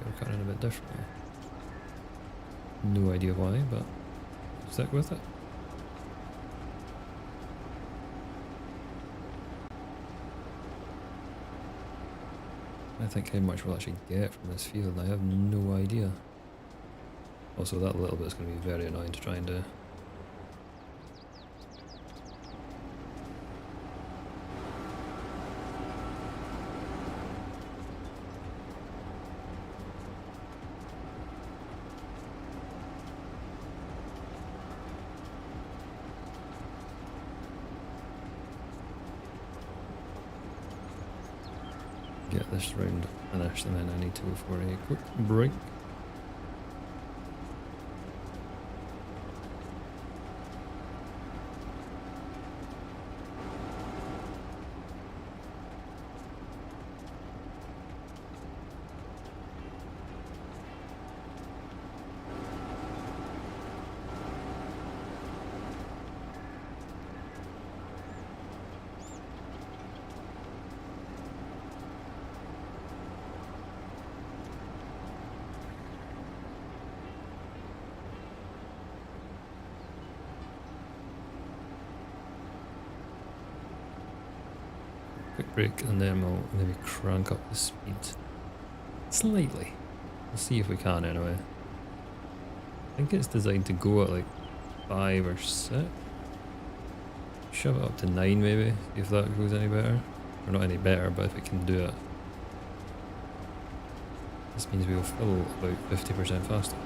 We're cutting a bit differently. No idea why, but stick with it. I think how much we'll actually get from this field, I have no idea. Also, that little bit is going to be very annoying to try and do. Get this round finished, and then I need to go for a quick break. Quick break, and then we'll maybe crank up the speed slightly. We'll see if we can anyway. I think it's designed to go at like 5 or 6. Shove it up to 9 maybe, see if that goes any better. Or not any better, but if it can do it. This means we'll fill about 50% faster.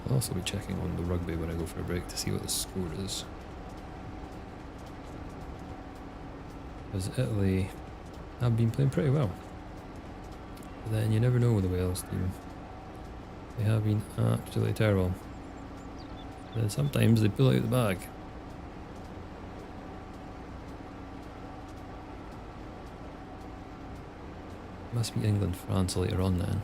I'll also be checking on the rugby when I go for a break to see what the score is. Because Italy have been playing pretty well. But then you never know with the Wales team. They have been absolutely terrible. And then sometimes they pull out the bag. Must be England-France later on then.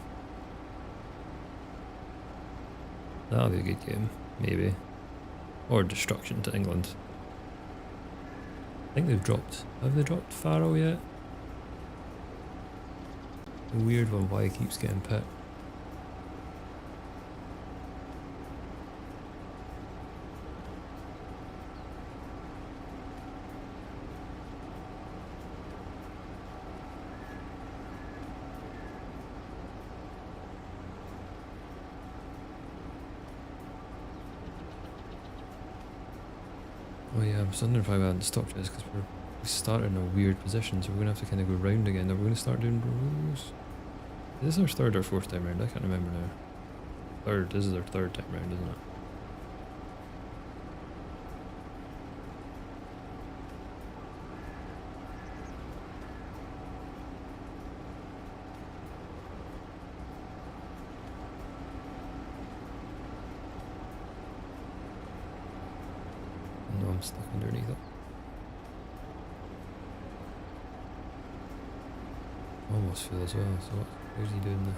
That'll be a good game, maybe. Or destruction to England. I think they've dropped. Have they dropped Faro yet? A weird one, why he keeps getting picked. Oh yeah, I'm just wondering if I hadn't stopped this because we started in a weird position, so we're going to have to kind of go round again. Are we going to start doing rows? Is this our 3rd or 4th time round? I can't remember now. 3rd, this is our 3rd time round, isn't it? No, I'm stuck underneath it. Almost full as well, so how's he doing there?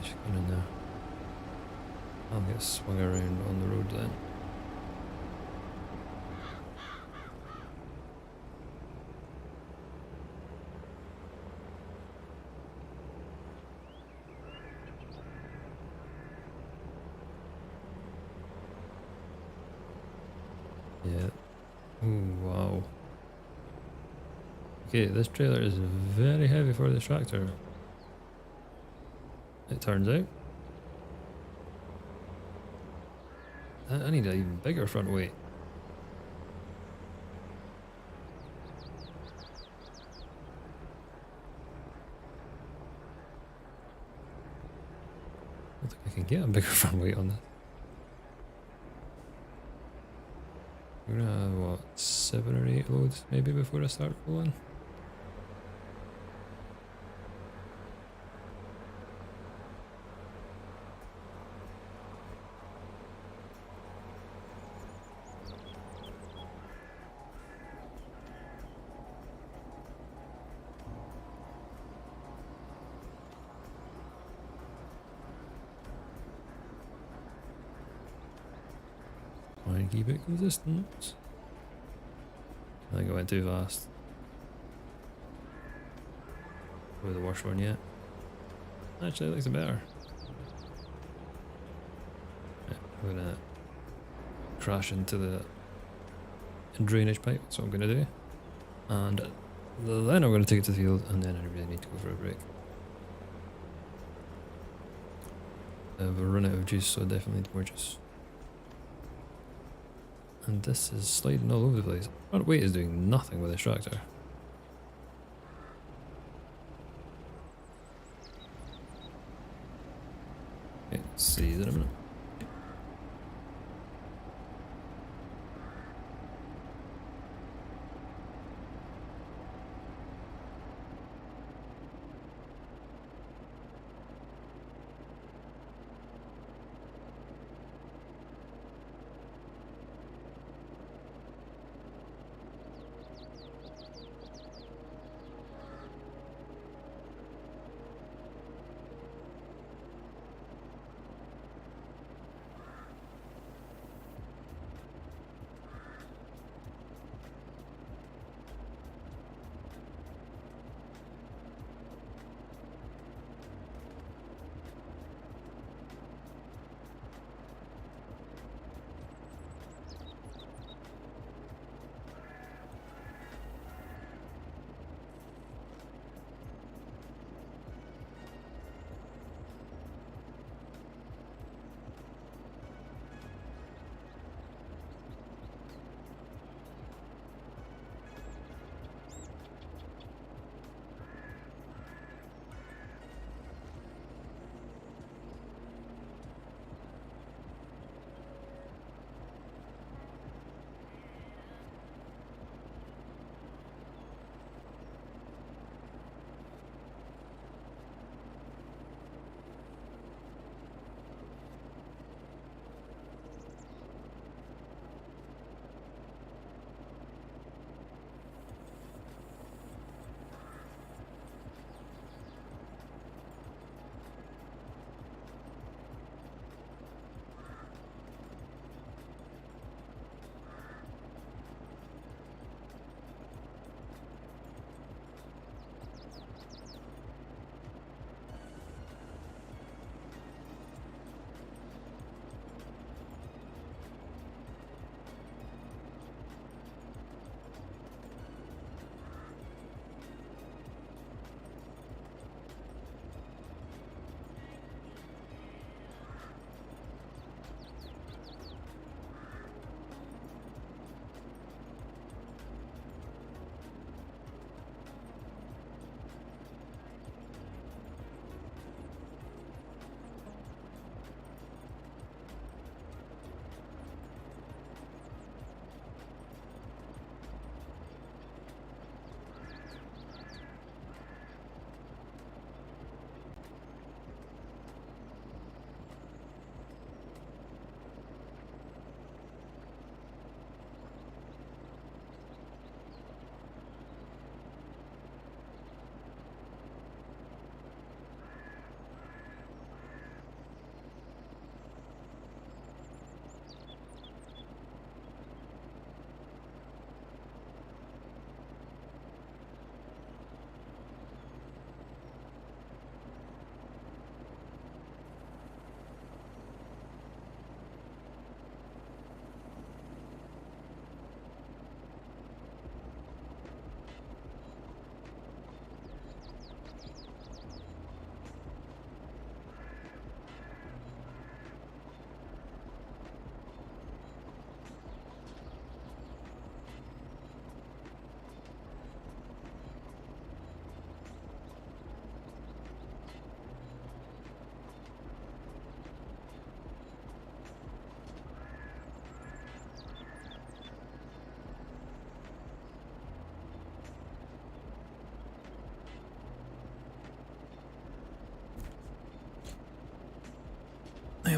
just going in there. I'll get swung around on the road then. Yeah. Oh wow. Okay, this trailer is very heavy for this tractor. It turns out. I need an even bigger front weight. I don't think I can get a bigger front weight on this. We're gonna have, what, 7 or 8 loads maybe before I start pulling? Try and keep it consistent. I think I went too fast. Probably the worst one yet. Actually, it looks better. Yeah, I'm gonna crash into the drainage pipe, that's what I'm gonna do. And then I'm gonna take it to the field, and then I really need to go for a break. I've run out of juice, so I definitely need more juice. And this is sliding all over the place. Front weight is doing nothing with this tractor. Okay, see you in a minute.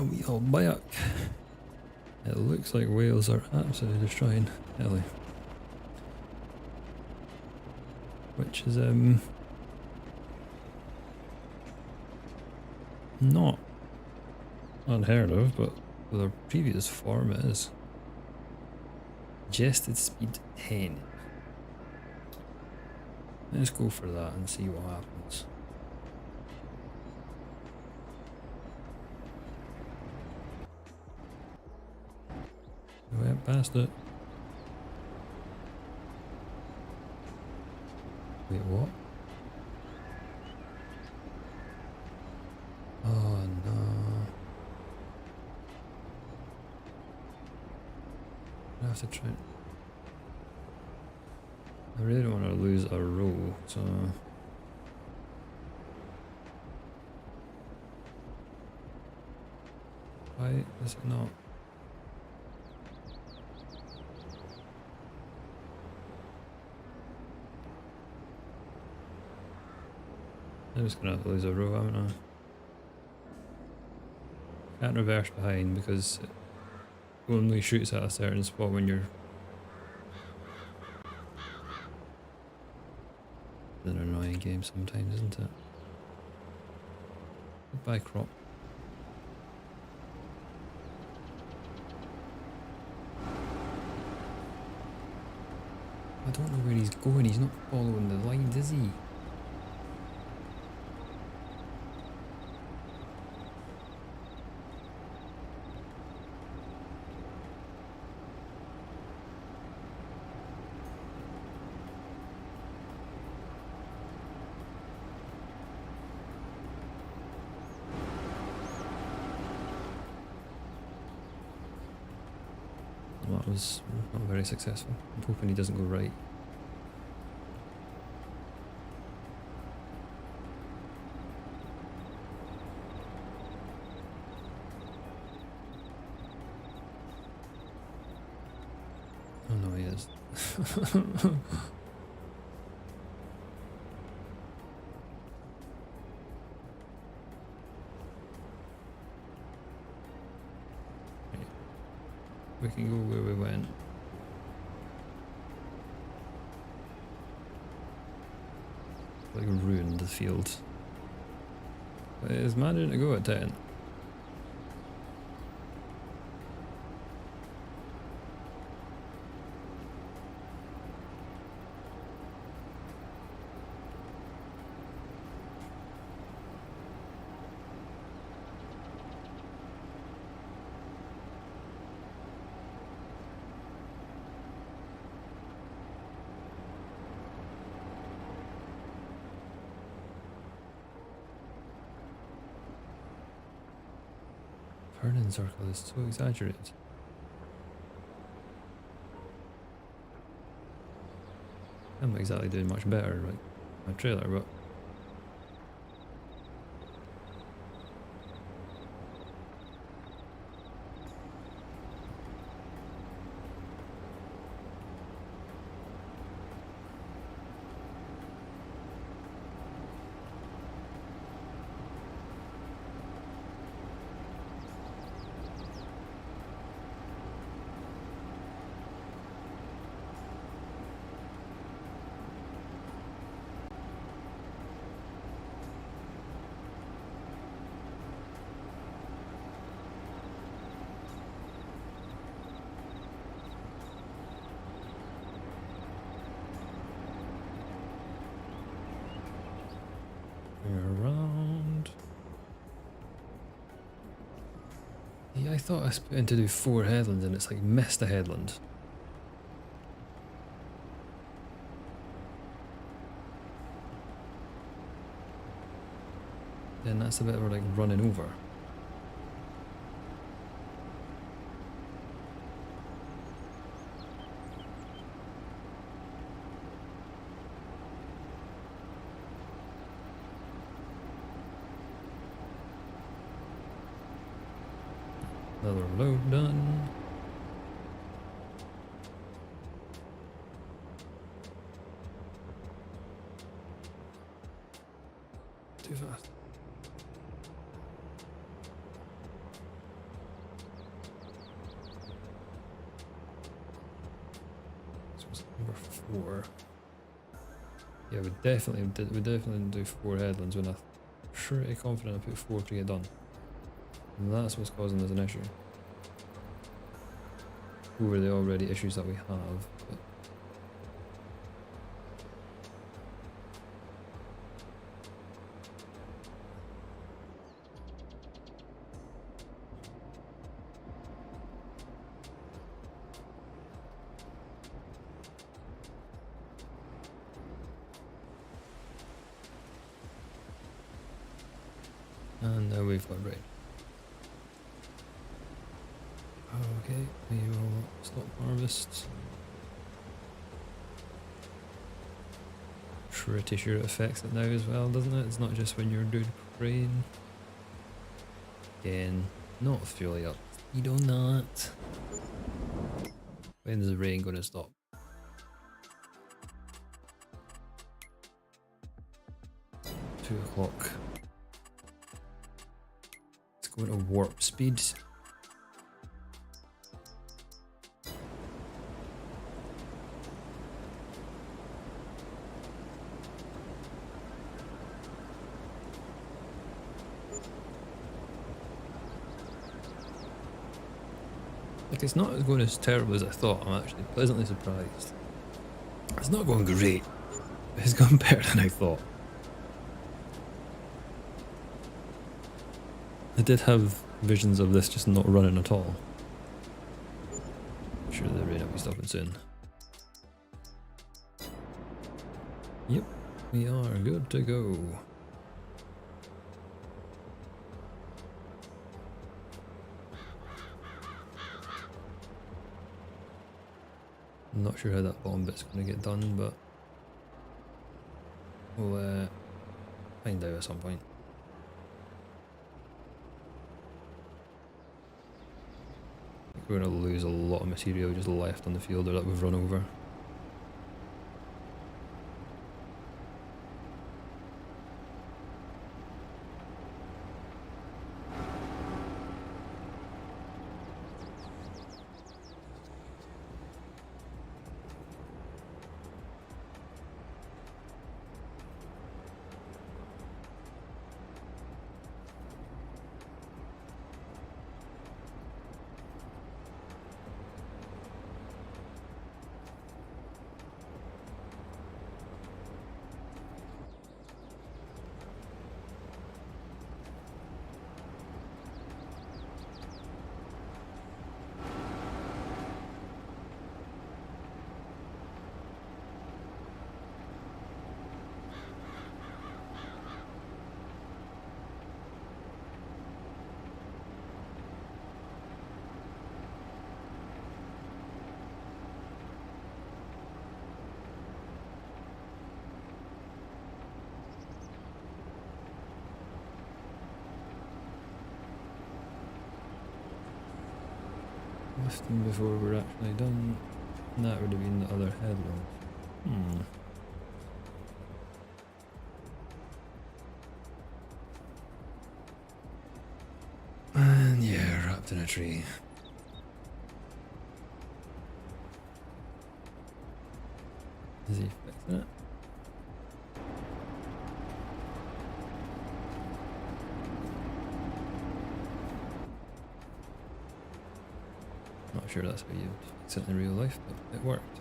We all back. It looks like Wales are absolutely destroying Italy. Which is not unheard of, but with our previous form it is. Adjusted speed 10. Let's go for that and see what happens. We went past it. Wait, what? Oh no. I have to try. I really don't want to lose a row, so. Why is it not? I'm just gonna have to lose a row, haven't I? Can't reverse behind because it only shoots at a certain spot when you're. It's an annoying game sometimes, isn't it? Goodbye, crop. I don't know where he's going, he's not following the lines, is he? That was not very successful. I'm hoping he doesn't go right. Oh no, he is. We can go where we went. Like ruined the field. But it is managing to go at 10. Turning circle is so exaggerated. I'm not exactly doing much better like my trailer, but around. Yeah, I thought I was put in to do 4 headlands and it's like missed a headland. Then that's the bit we're like running over. Another load done. Too fast. 4. Yeah, we definitely didn't do 4 headlands when I'm pretty confident I put 4 to get done. And that's what's causing us an issue. Over the already issues that we have. But and now we've got rain. Okay, we will stop harvest. Pretty sure it affects it now as well, doesn't it? It's not just when you're doing rain. Again, not fully up. You do not. When's the rain going to stop? Two o'clock. It's going to warp speed. Like, it's not going as terrible as I thought. I'm actually pleasantly surprised. It's not going great. It's gone better than I thought. I did have visions of this just not running at all. I'm sure the rain will be stopping soon. Yep, we are good to go. I'm not sure how that bottom bit's going to get done, but we'll find out at some point. I think we're going to lose a lot of material just left on the field or that we've run over. Lifting before we're actually done. That would have been the other headland. And yeah, wrapped in a tree. Is he fixing it? Not sure that's how you'd fix it in real life, but it worked.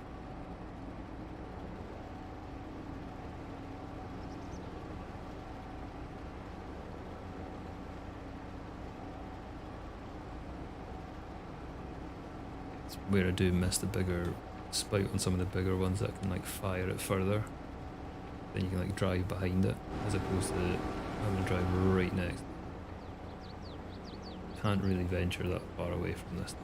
It's where I do miss the bigger spout on some of the bigger ones that can like fire it further. Then you can like drive behind it, as opposed to having to drive right next. Can't really venture that far away from this.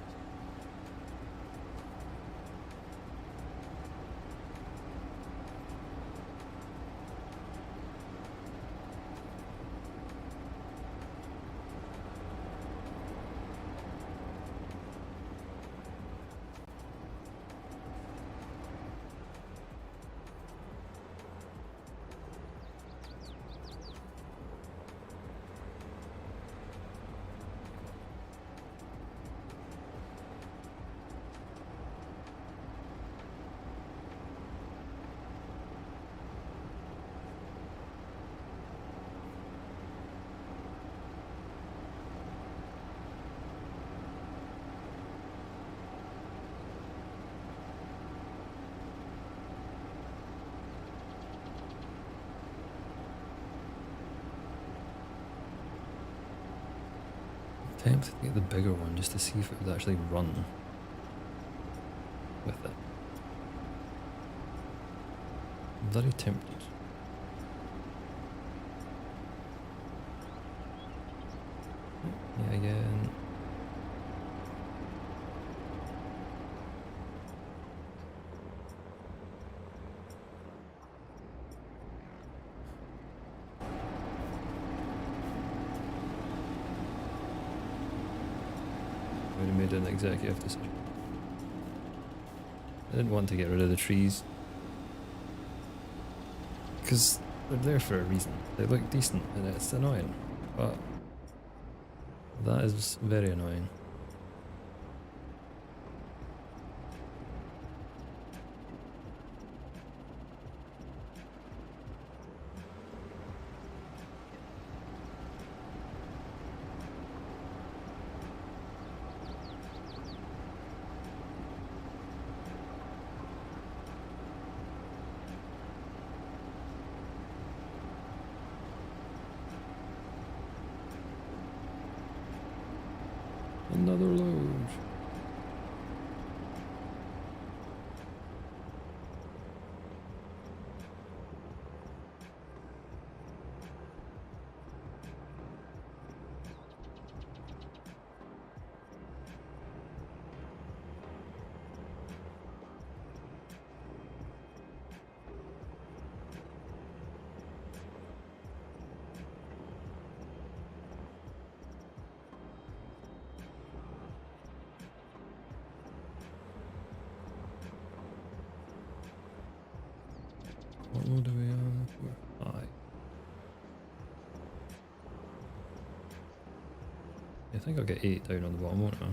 tempted to get the bigger one just to see if it would actually run with it. I'm bloody tempted. Yeah, again. I would have made an executive decision. I didn't want to get rid of the trees because they're there for a reason. They look decent and it's annoying, but that is very annoying. Another load. What load are we on for? 5. I think I'll get 8 down on the bottom, won't I?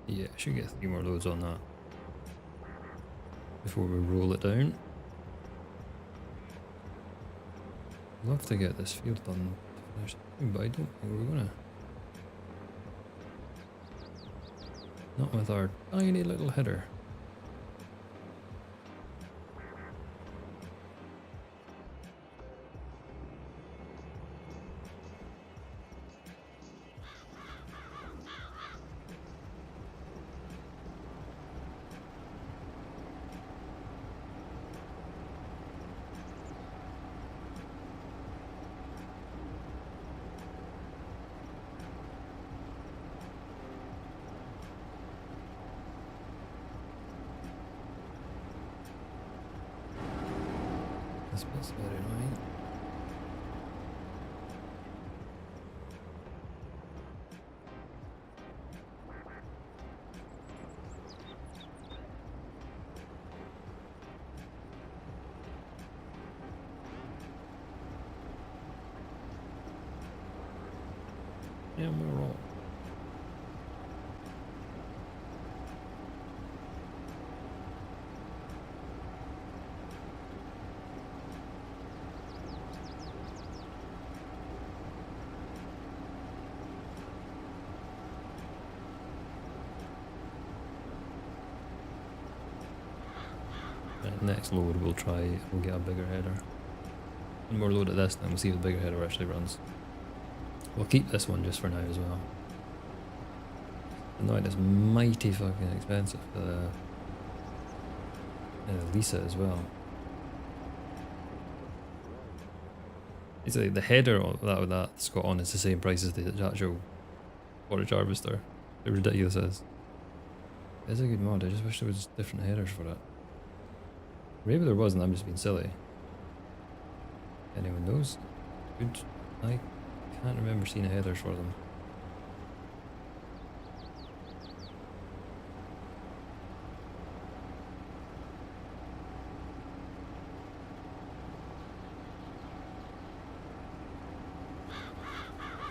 Yeah, I should get 3 more loads on that before we roll it down. I'd love to get this field done to finish soon, but I don't think we're gonna. Not with our tiny little header. This bit's very annoying. Yeah, I'm gonna roll. Next load we'll get a bigger header. One more load at this, then we'll see if the bigger header actually runs. We'll keep this one just for now as well. Annoying, it's mighty fucking expensive. Lisa as well. It's like the header that's got on is the same price as the actual forage harvester. How ridiculous it is. It's a good mod, I just wish there was different headers for it. Maybe there wasn't, I'm just being silly. Anyone knows? Good. I can't remember seeing headers for them.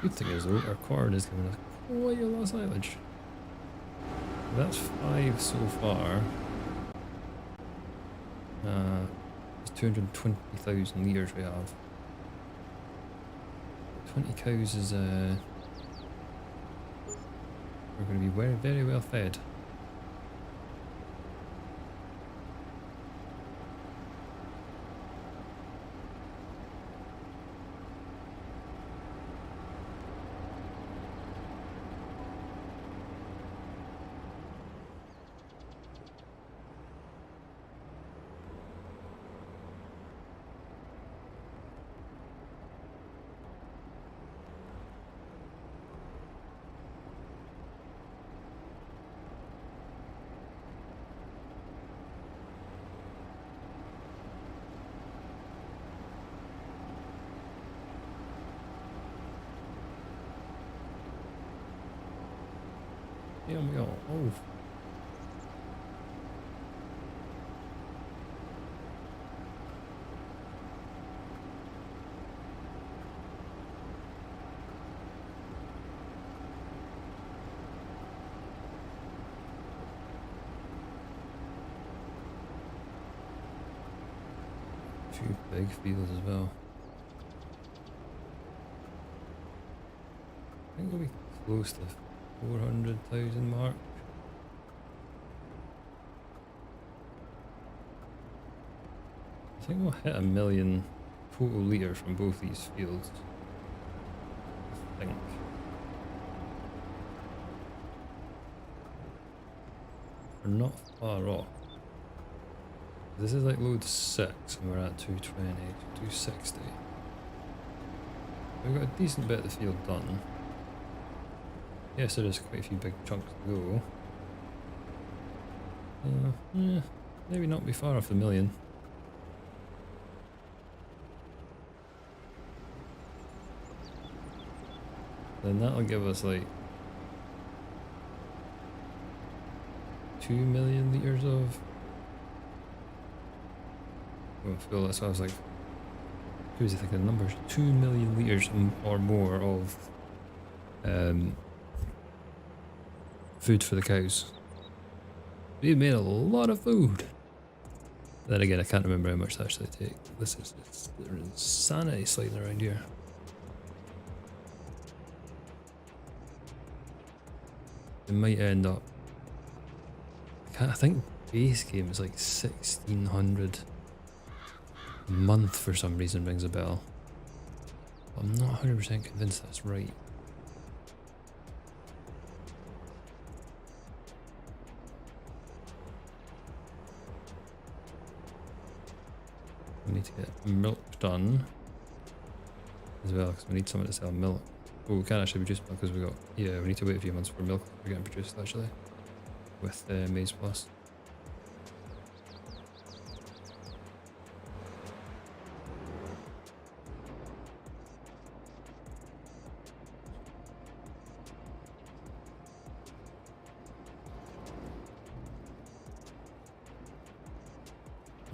Good thing is though, our corn is giving us quite a lot of silage. That's 5 so far. It's 220,000 litres we have. 20 cows is we're going to be very, very well fed. Here we go. Oh. Two big fields as well. I think we'll be close to 400,000 mark. I think we'll hit 1 million total litre from both these fields. I think. We're not far off. This is like load 6 and we're at 220, 260. We've got a decent bit of the field done. Yes, there is quite a few big chunks to go. Maybe not be far off the 1 million. Then that'll give us like 2 million litres of. Oh, Phil, that's why I was like, crazy thinking of numbers. 2 million litres or more of food for the cows. We made a lot of food. Then again, I can't remember how much to actually take. This is insanity sliding around here. It might end up. I think base game is like 1,600 a month for some reason, rings a bell. I'm not 100% convinced that's right. We need to get milk done as well, because we need someone to sell milk. Oh, we can't actually produce milk because we got, yeah, we need to wait a few months for milk to get produced actually, with Maize Plus.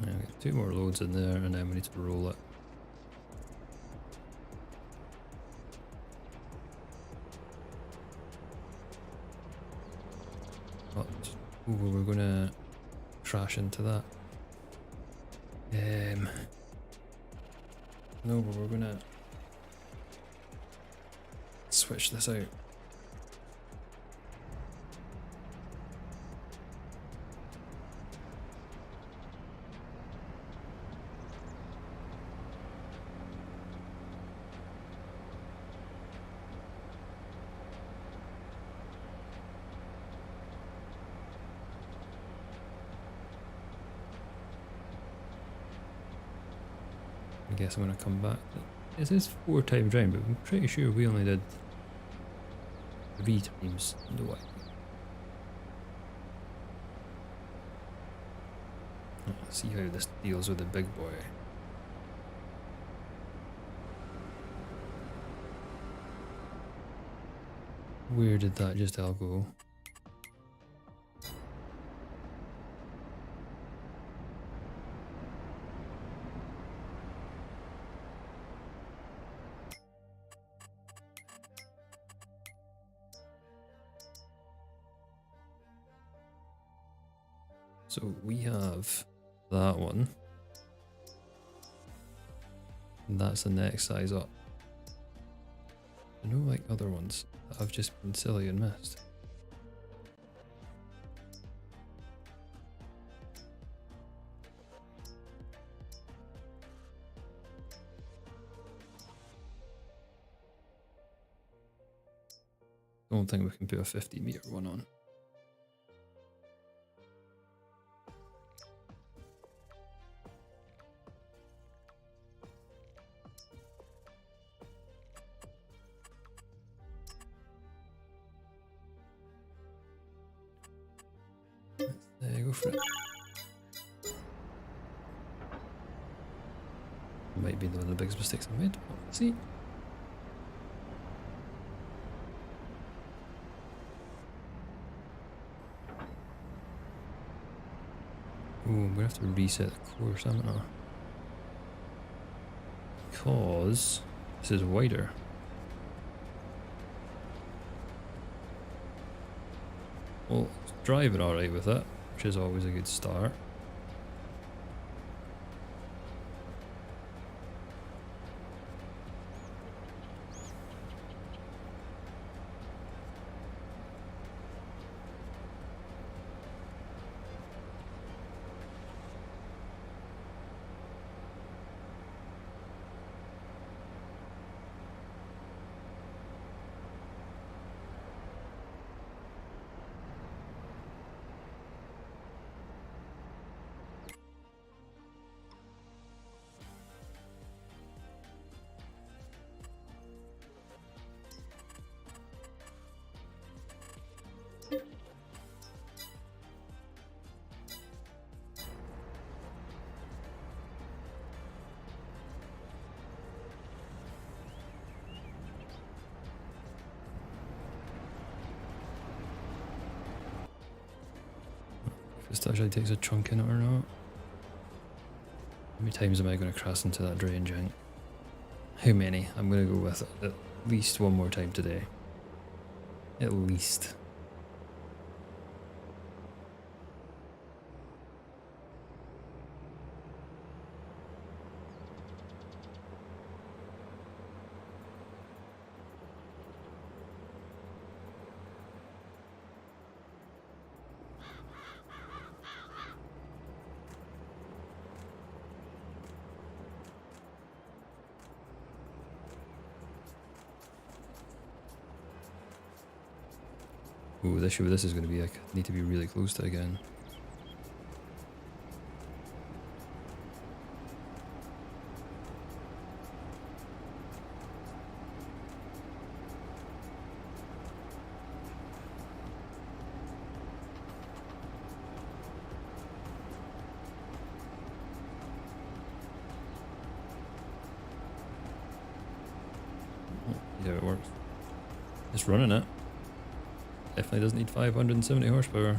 Yeah, we got 2 more loads in there and then we need to roll it. But ooh, we're gonna crash into that. No, but we're gonna switch this out. I guess I'm gonna come back. It is 4 times round, but I'm pretty sure we only did 3 times in the way. Let's see how this deals with the big boy. Where did that just all go? So we have that one. And that's the next size up. I know like other ones that I've just been silly and missed. Don't think we can put a 50-meter one on. Go for it. Might be one of the biggest mistakes I've made. Let's see. Ooh, I'm gonna have to reset the course, haven't I? Because this is wider. Well, it's driving alright with it, which is always a good start. If this actually takes a chunk in it or not. How many times am I going to crash into that drain jank? How many? I'm going to go with at least one more time today. At least. Ooh, the issue with this is going to be like, I need to be really close to it again. Yeah, it works. It's running it. Definitely doesn't need 570 horsepower.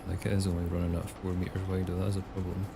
Like it is only running at 4 meters wide, though, that's a problem.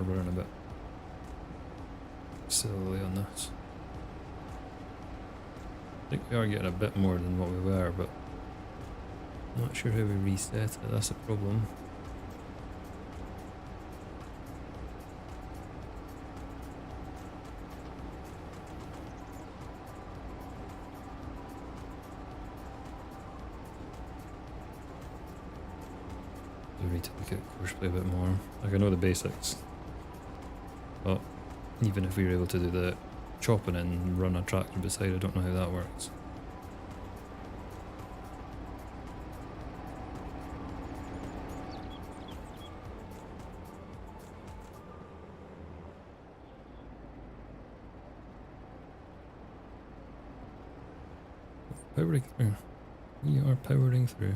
harboring a bit silly on this. I think we are getting a bit more than what we were, but not sure how we reset it, that's the problem. We need to look at courseplay a bit more. Like, I know the basics, but even if we were able to do the chopping and run a tractor beside, I don't know how that works. Powering through. We are powering through.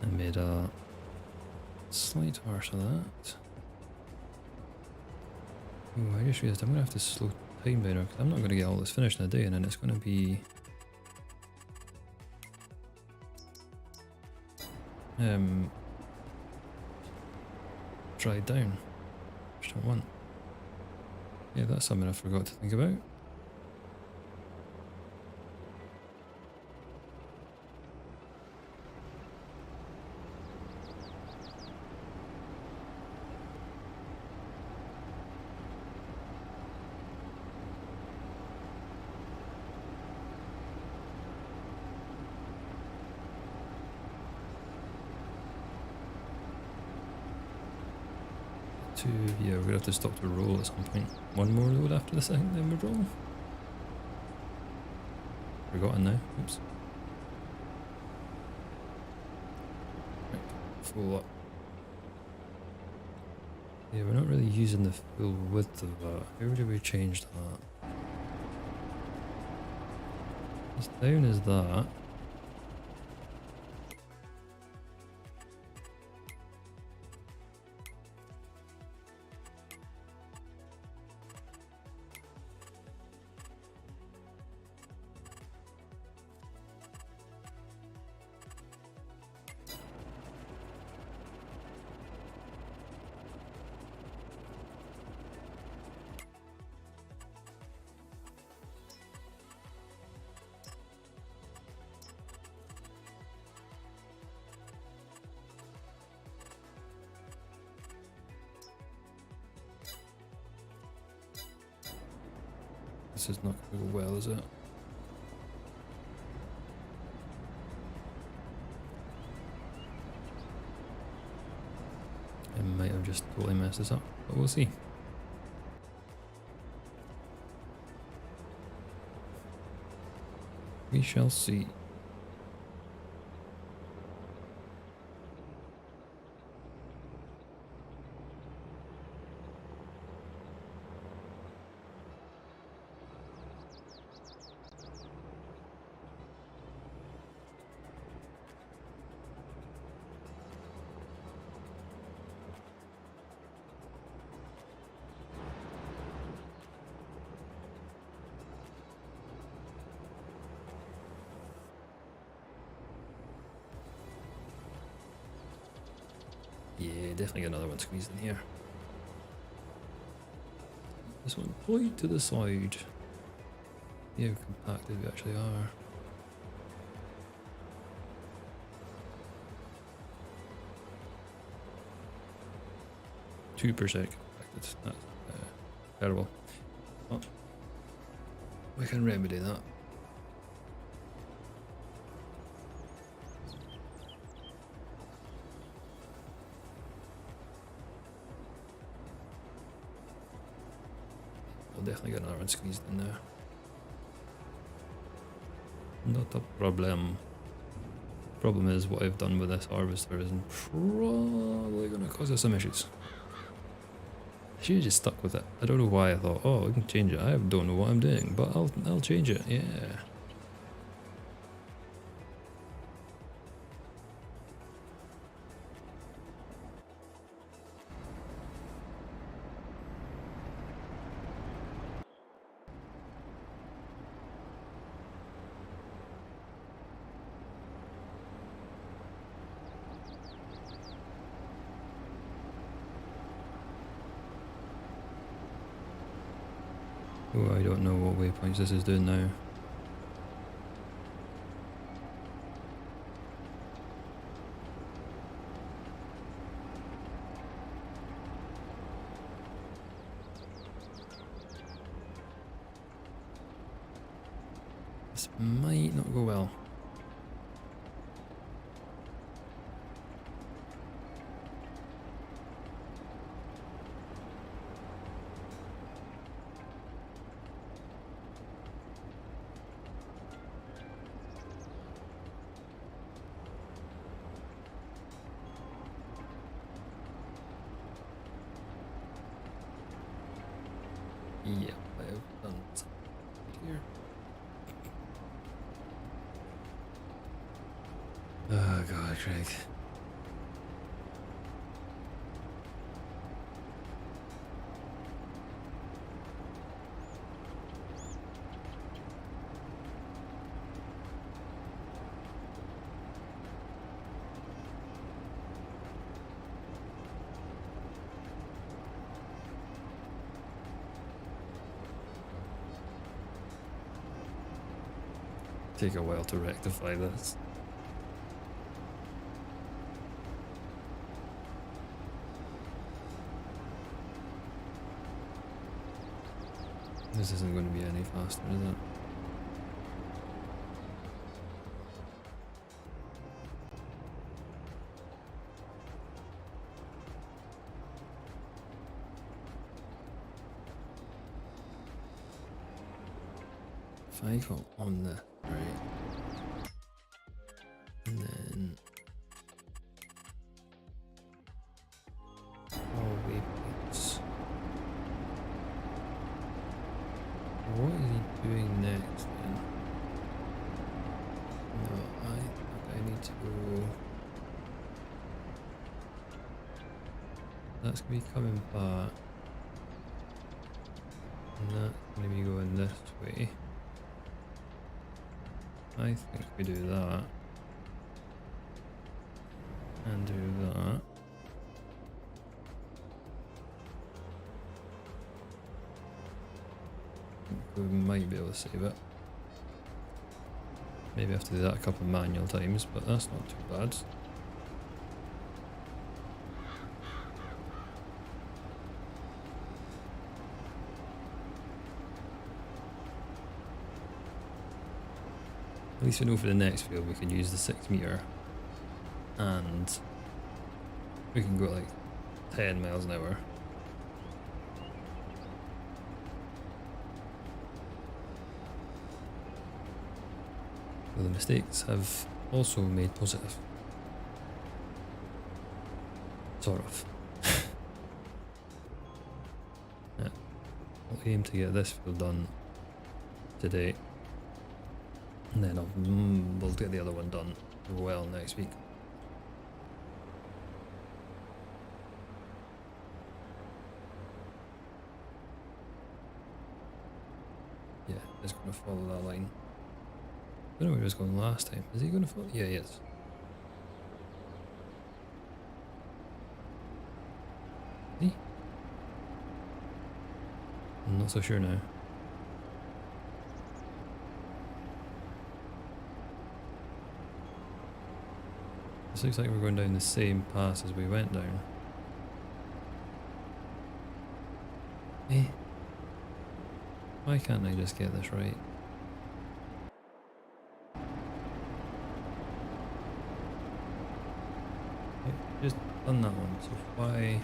I made a slight arse of that. Oh, I just realised I'm going to have to slow time down because I'm not going to get all this finished in a day, and then it's going to be dried down, which I don't want. Yeah, that's something I forgot to think about. Yeah, we're gonna have to stop to roll at some point. One more load after this, I think, then we'll roll. Forgotten now. Oops. Right, full up. Yeah, we're not really using the full width of that. How do we change that? As down as that. This is not going to go well, is it? I might have just totally messed this up, but we'll see. We shall see. Yeah, definitely get another one squeezed in here. This one point to the side. Yeah, how compacted we actually are. %2 compacted. That's terrible. Oh, we can remedy that. Definitely get another one squeezed in there. Not a problem. Problem is what I've done with this harvester is probably going to cause us some issues. I should have just stuck with it. I don't know why I thought, oh, I can change it. I don't know what I'm doing, but I'll change it. Yeah. Oh, I don't know what waypoints this is doing now. This might not go well. Yep, I have done something here. Oh god, Craig. Take a while to rectify this. This isn't going to be any faster, is it? If I go on this, right, and then all waypoints. What is he doing next then? No, I think I need to go. That's going to be coming back. And that's going to be going this way. I think we do that. And do that. We might be able to save it. Maybe I have to do that a couple of manual times, but that's not too bad. At least we know for the next field we can use the 6 meter and we can go like 10 miles an hour. So the mistakes have also made positive. Sort of. Yeah. I'll aim to get this field done today. And then we'll get the other one done well next week. Yeah, it's going to follow that line. I don't know where he was going last time. Is he going to follow? Yeah, he is. Is he? I'm not so sure now. This looks like we're going down the same path as we went down. Eh? Why can't I just get this right? I've just done that one, so why?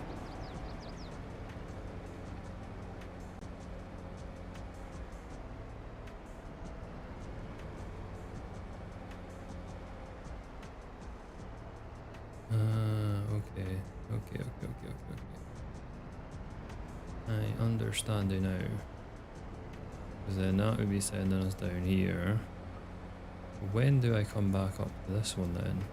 Okay. I understand it now. Because then that would be sending us down here. When do I come back up to this one then?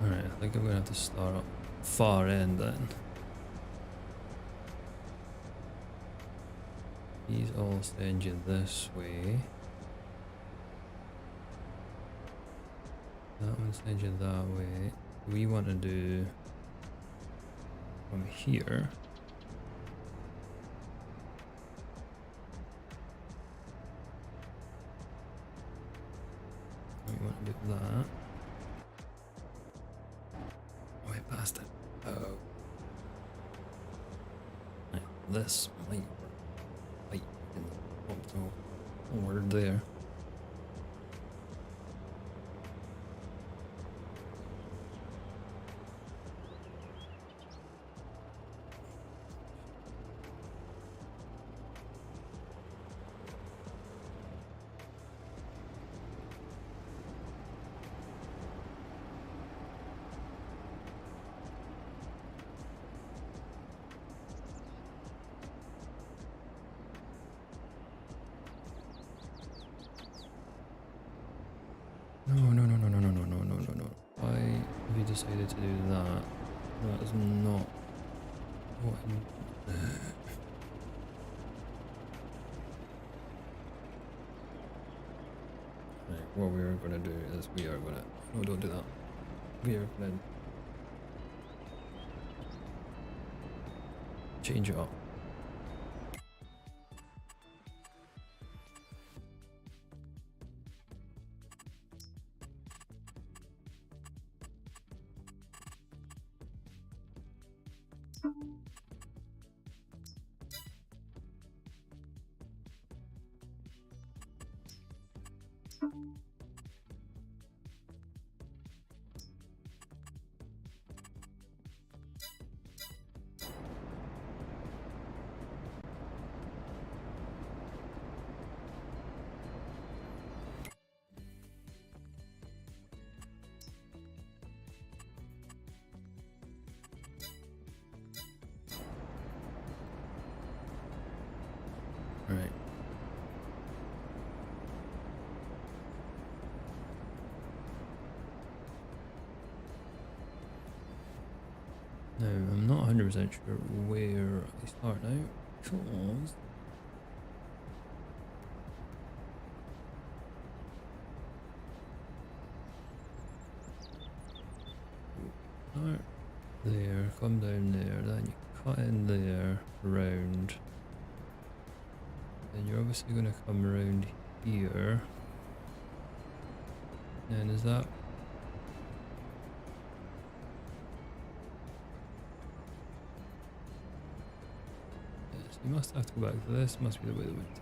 Alright, I think I'm going to have to start up far end then. These all send you this way. That one sends you that way. We want to do from here. We want to do that. Oh, I passed it. Oh. Right, this might work. Might in the word there. No. Why have you decided to do that? That is not what Right, what we are going to do is we are going to... No, don't do that. We are going to change it up. Right. Now, I'm not 100% sure where I start now, because... Start there, come down there, then you cut in there, round. Then you're obviously going to come around here. And is that... Yes, you must have to go back to this, must be the way that went.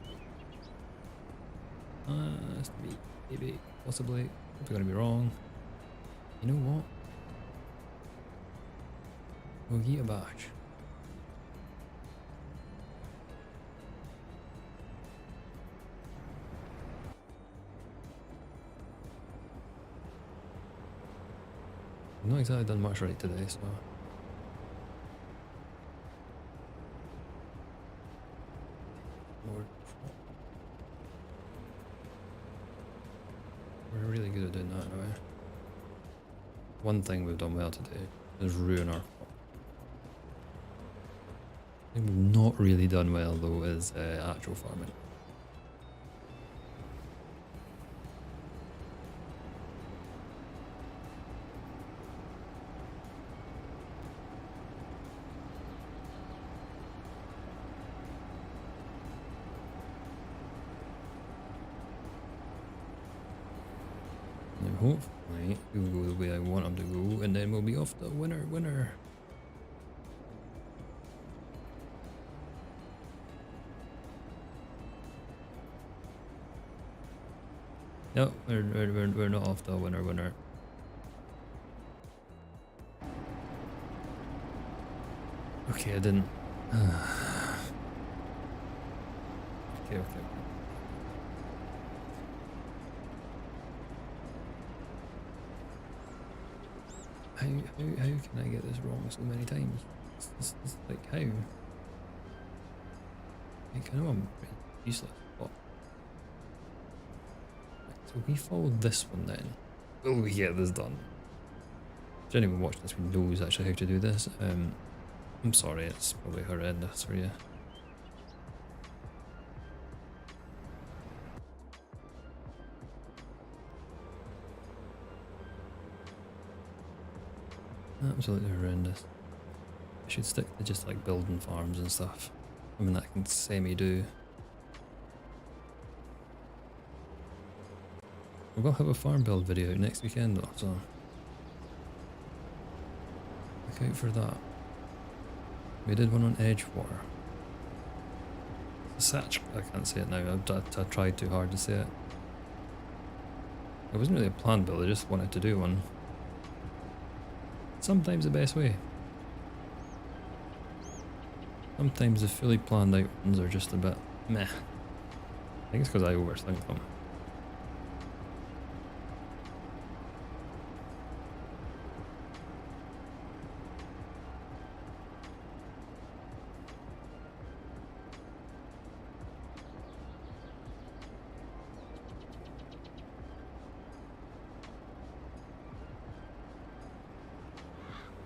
Has to be, maybe, possibly, I'm going to be wrong. You know what? We'll get a bash. I've not exactly done much right today, so... We're really good at doing that anyway. One thing we've done well today is ruin our crop. I think we've not really done well though is actual farming. Now hopefully it will go the way I want them to go and then we'll be off the winner. No, we're not off the winner. Okay, I didn't. Okay. How can I get this wrong so many times? It's like how? Like, I know I'm useless, but so we follow this one then. Will we get this done? If anyone watching this who knows actually how to do this, I'm sorry, it's probably horrendous for you. Absolutely horrendous. I should stick to just like building farms and stuff. I mean, that I can semi-do. We will have a farm build video next weekend though, so look out for that. We did one on Edgewater. Satch, I can't say it now, I tried too hard to say it. It wasn't really a planned build, I just wanted to do one. Sometimes the best way. Sometimes the fully planned out ones are just a bit meh. I think it's because I overthink them.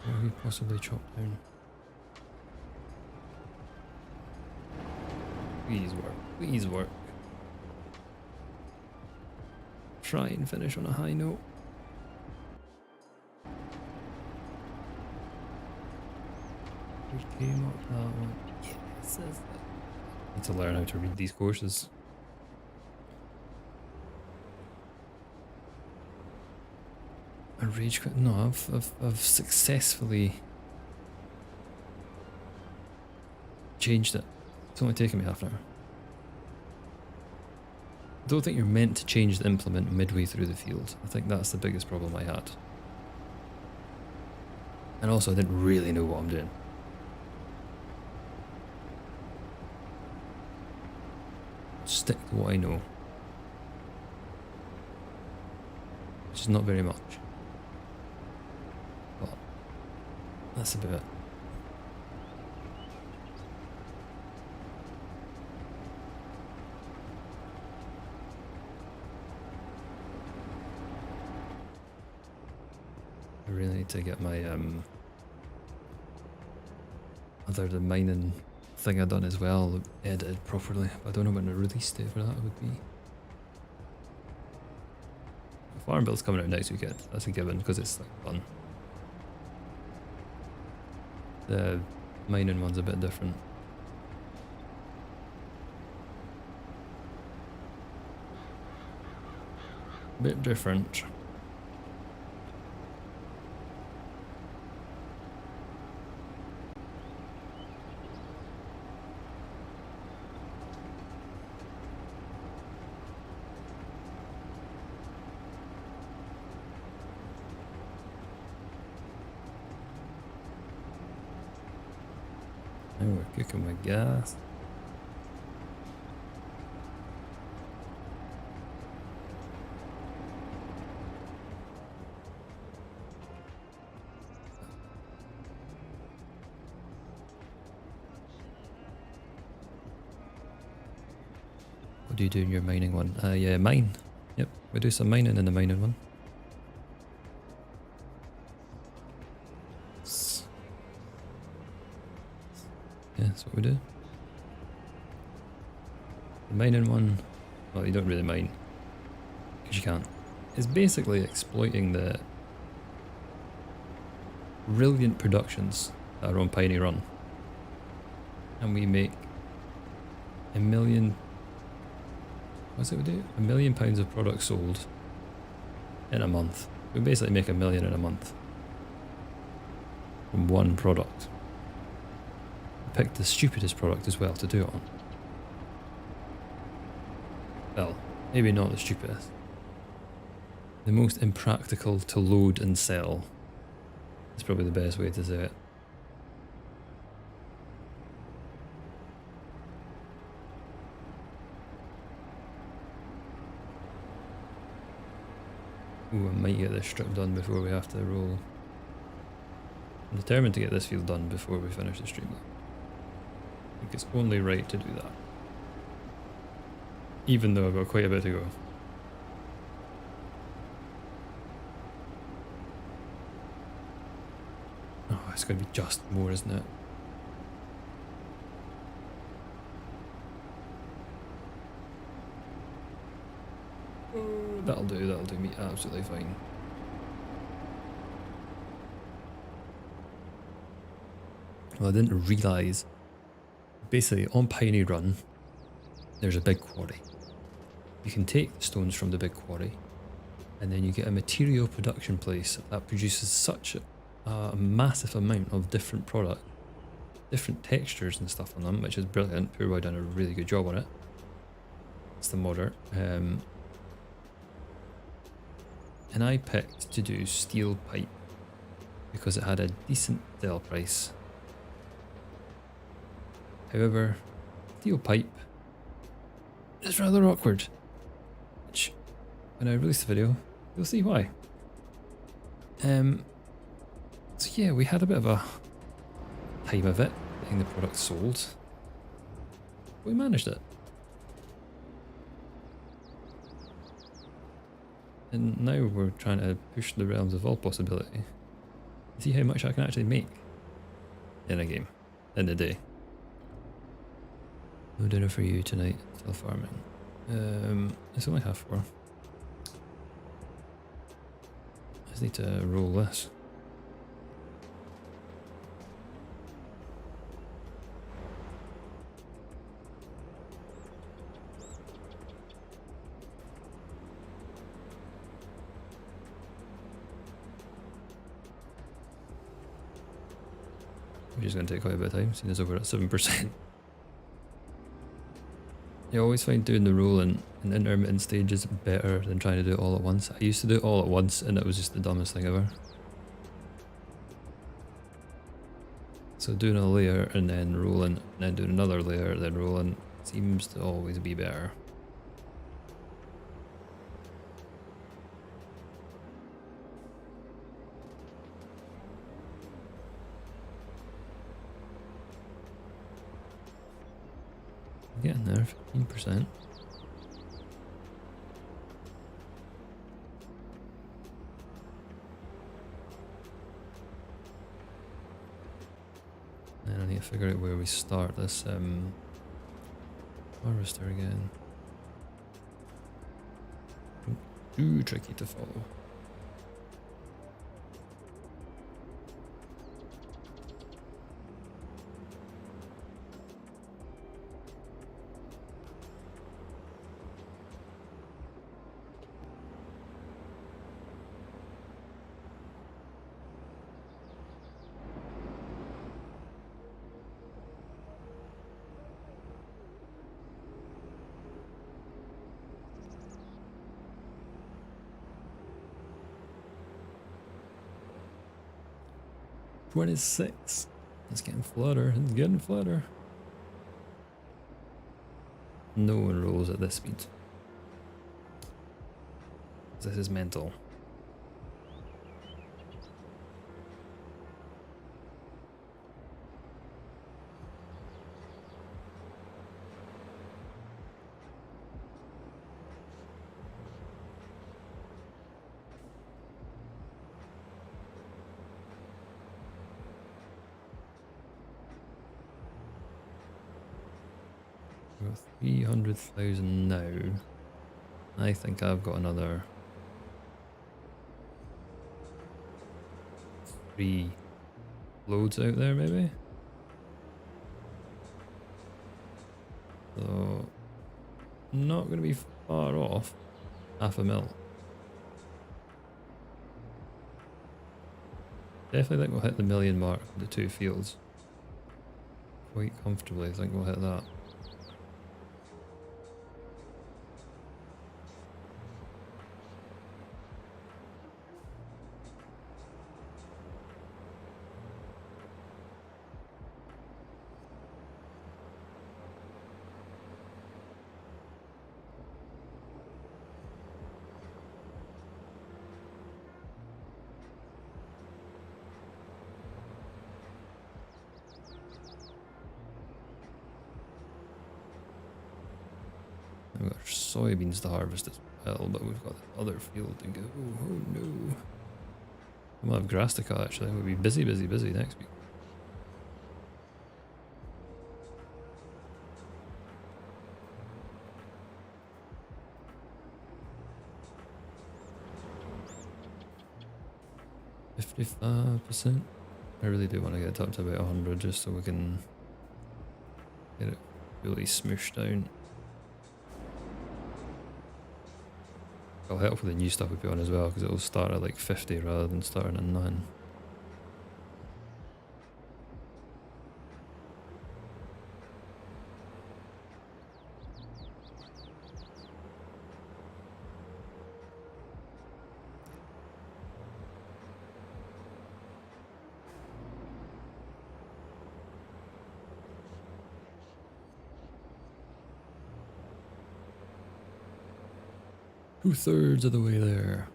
What have we possibly chopped down? Please work. Please work. Try and finish on a high note. We came up that one. Yes, need to learn how to read these courses. A rage quit? No, I've successfully changed it. It's only taken me half an hour. I don't think you're meant to change the implement midway through the field. I think that's the biggest problem I had. And also I didn't really know what I'm doing. Stick to what I know. Which is not very much. But that's about it. I really need to get my the mining thing I done as well edited properly. I don't know when the release date for that would be. The farm build's coming out next weekend. That's a given because it's like fun. The mining one's a bit different. Bit different. Now we're cooking with gas. What do you do in your mining one? Yeah, mine. Yep, we do some mining in the mining one. Yeah, that's what we do. The mining one, well, you don't really mine, because you can't. It's basically exploiting the brilliant productions that are on Piney Run. And we make a million, what's it we do? £1 million of product sold in a month. We basically make $1 million in a month from one product. Picked the stupidest product as well to do it on. Well, maybe not the stupidest. The most impractical to load and sell is probably the best way to say it. Ooh, I might get this strip done before we have to roll. I'm determined to get this field done before we finish the stream. I think it's only right to do that. Even though I've got quite a bit to go. Oh, it's going to be just more, isn't it? Oh, that'll do me absolutely fine. Well, I didn't realise. Basically, on Piney Run, there's a big quarry. You can take the stones from the big quarry, and then you get a material production place that produces such a massive amount of different product, different textures and stuff on them, which is brilliant. Pureway done a really good job on it. It's the modder. And I picked to do steel pipe because it had a decent sell price. However, steel pipe is rather awkward, which when I release the video, you'll see why. So yeah, we had a bit of a time of it, getting the product sold. We managed it. And now we're trying to push the realms of all possibility. See how much I can actually make in a game, in a day. No dinner for you tonight, still farming. It's only 4:30. I just need to roll this. Which is going to take quite a bit of time, seeing as we're at 7%. You always find doing the roll in intermittent stages better than trying to do it all at once. I used to do it all at once and it was just the dumbest thing ever. So doing a layer and then rolling, and then doing another layer, then rolling, seems to always be better. Getting there, 15%. And I need to figure out where we start this harvester again. Too tricky to follow. $26. It's getting flatter. It's getting flatter. No one rolls at this speed. This is mental. We've got 300,000 now. I think I've got another 3 loads out there maybe. So not going to be far off 500,000. Definitely think we'll hit the 1,000,000 mark with the 2 fields. Quite comfortably, I think we'll hit that. We've got soybeans to harvest as well, but we've got this other field to go. Oh no. We'll have grass to cut actually. We'll be busy next week. %. I really do want to get it up to about 100 just so we can get it really smooshed down. It'll help with the new stuff we put on as well because it'll start at like 50 rather than starting at 9. Two-thirds of the way there.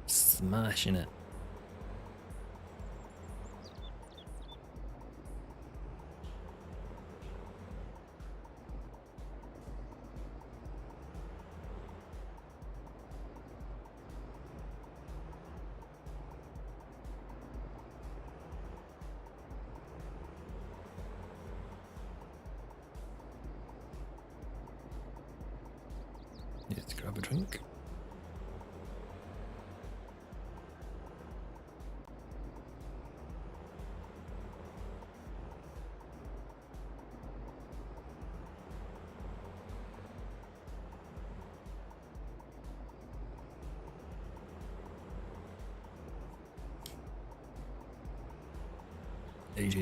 Smashing it. Let's grab a drink.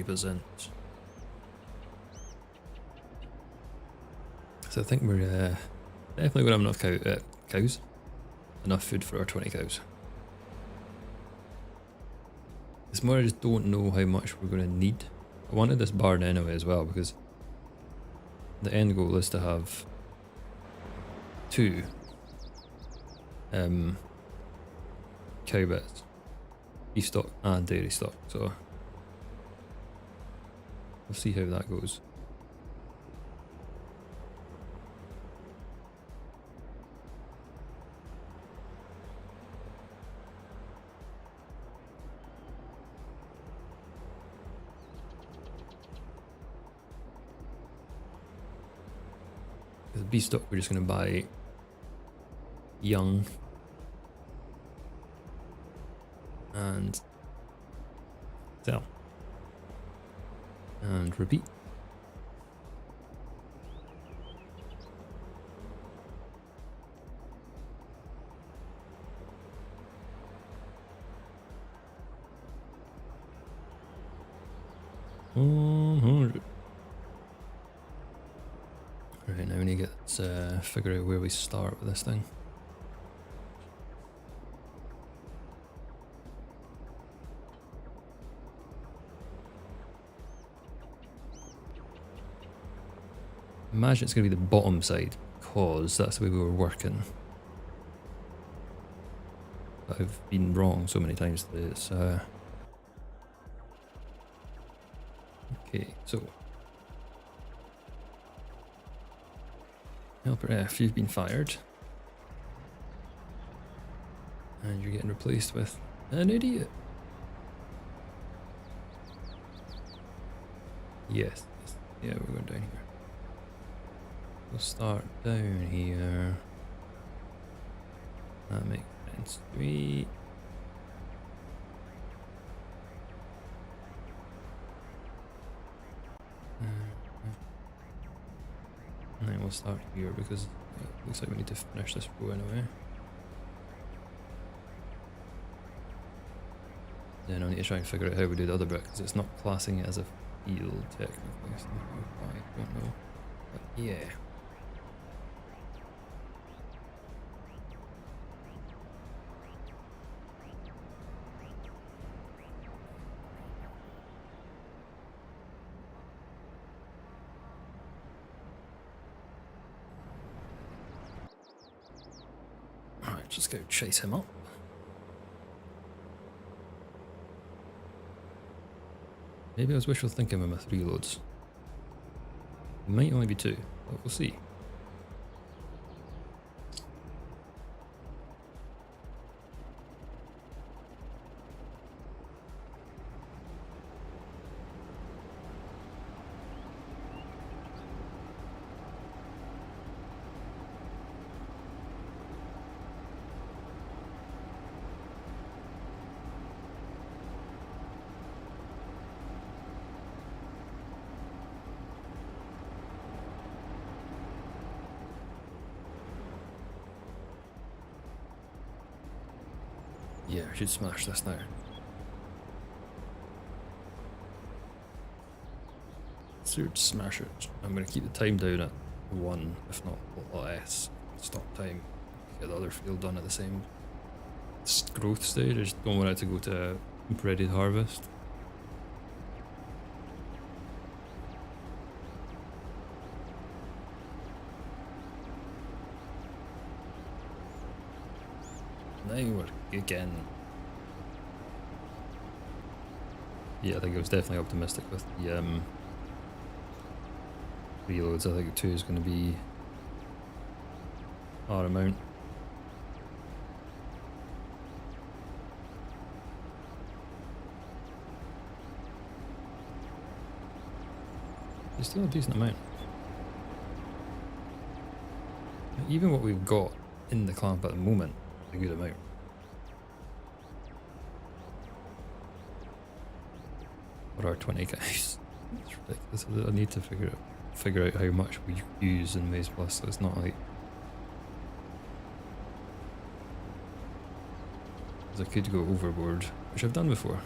%. So I think we're definitely going to have enough cows. Enough food for our 20 cows. It's more I just don't know how much we're going to need. I wanted this barn anyway as well because the end goal is to have 2 cow bits, beef stock and dairy stock, so we'll see how that goes. The beef stock we're just going to buy young and sell and repeat. Right, now we need to get figure out where we start with this thing. Imagine it's going to be the bottom side because that's the way we were working. But I've been wrong so many times today. It's okay, so Helper F, you've been fired. And you're getting replaced with an idiot. Yes. Yeah, we're going down here. We'll start down here. That makes sense. 3. And then we'll start here because it looks like we need to finish this row anyway. Then I'll need to try and figure out how we do the other bit because it's not classing it as a field technically. So I don't know. But yeah. Alright, just go chase him up. Maybe I was wishful thinking with my 3 loads. It might only be 2, but we'll see. Yeah, I should smash this now. Should smash it. I'm going to keep the time down at 1, if not less. Stop time. Get the other field done at the same growth stage. I just don't want it to go to breaded harvest. Now we're again. Yeah, I think I was definitely optimistic with the reloads. I think 2 is going to be our amount. It's still a decent amount. Even what we've got in the clamp at the moment, a good amount. For our 20 guys. It's ridiculous. I need to figure out how much we use in Maze Plus, so it's not like... Because I could go overboard, which I've done before.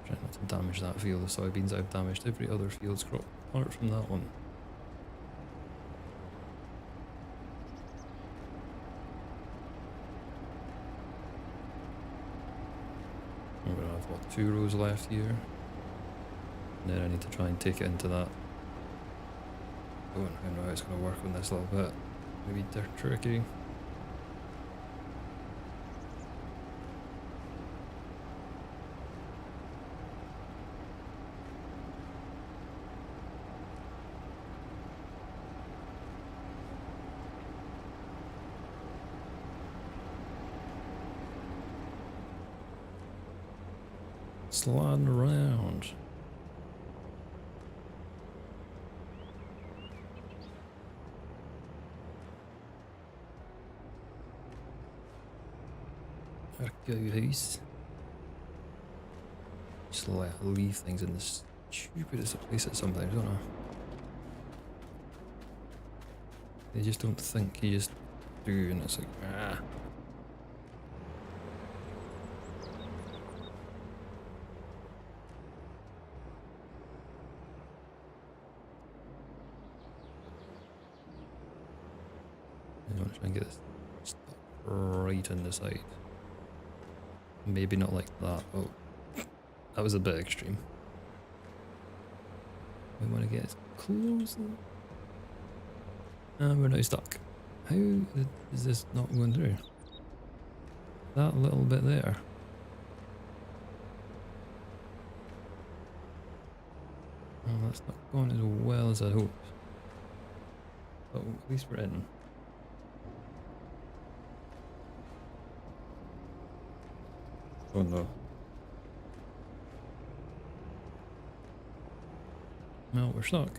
Trying not to damage that field of soybeans. I've damaged every other field's crop apart from that one. I'm gonna have what, 2 rows left here. And then I need to try and take it into that. I don't know how it's gonna work on this little bit. Maybe they're tricky. Sliding around. Our house. Just leave things in the stupidest of places sometimes, don't I? They just don't think, you just do, and it's like, ah. I want to try and get this stuck right in the side. Maybe not like that. Oh, that was a bit extreme. We want to get as close. And we're now stuck. How is this not going through? That little bit there. Oh, that's not going as well as I hoped. But at least we're in. Oh no. Well, we're stuck.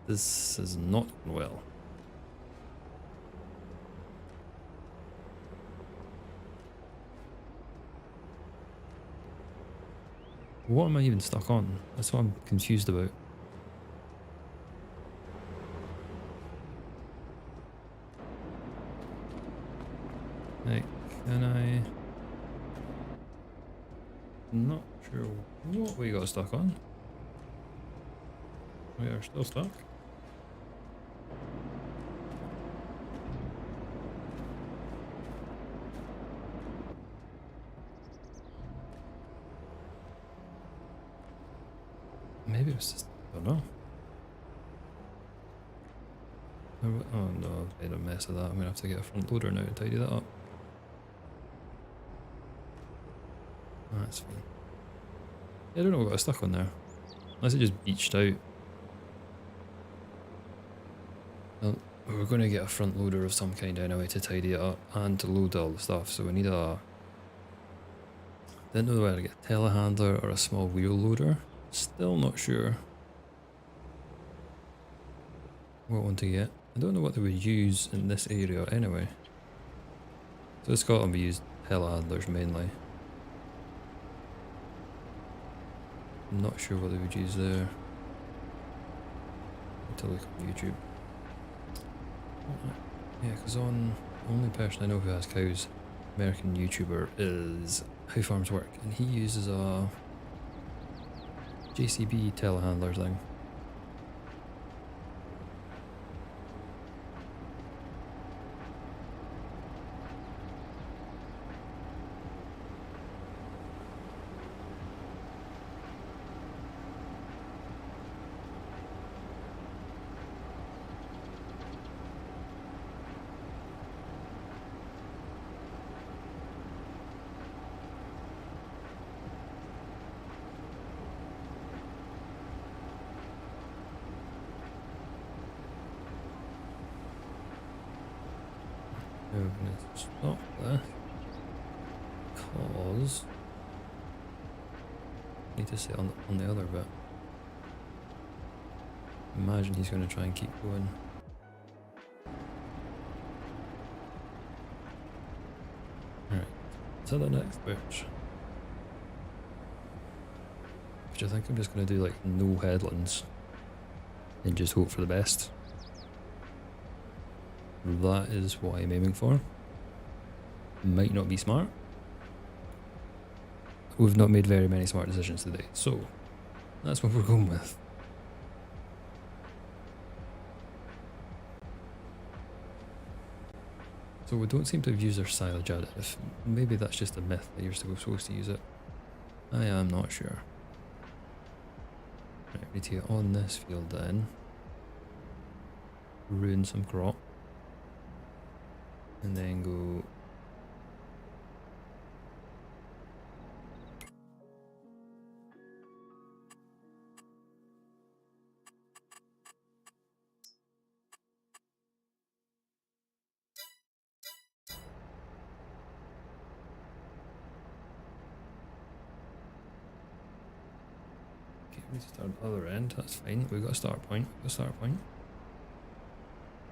This is not going well. What am I even stuck on? That's what I'm confused about. Like, can I... Not sure what we got stuck on. We are still stuck. Maybe it was just... I don't know. Oh no, I've made a mess of that. I'm gonna have to get a front loader now to tidy that up. That's fine. Yeah, I don't know what got stuck on there. Unless it just beached out. Well, we're going to get a front loader of some kind anyway to tidy it up and to load all the stuff, so we need a... Didn't know whether to get a telehandler or a small wheel loader. Still not sure what one to get. I don't know what they would use in this area anyway. So in Scotland we use telehandlers mainly. I'm not sure what they would use there. Until look on YouTube. Yeah, because on only person I know who has cows, American YouTuber, is How Farms Work, and he uses a JCB telehandler thing. We're going to stop this because I need to sit on the other bit. Imagine he's going to try and keep going. Alright, so the next bridge. Which I think I'm just going to do like no headlands and just hope for the best. That is what I'm aiming for. Might not be smart. We've not made very many smart decisions today, so that's what we're going with. So we don't seem to have used our silage additive. Maybe that's just a myth that you're supposed to use it. I am not sure. Right, we need to get on this field then. Ruin some crop. And then go... Okay, we need to start at the other end, that's fine. We've got a start point,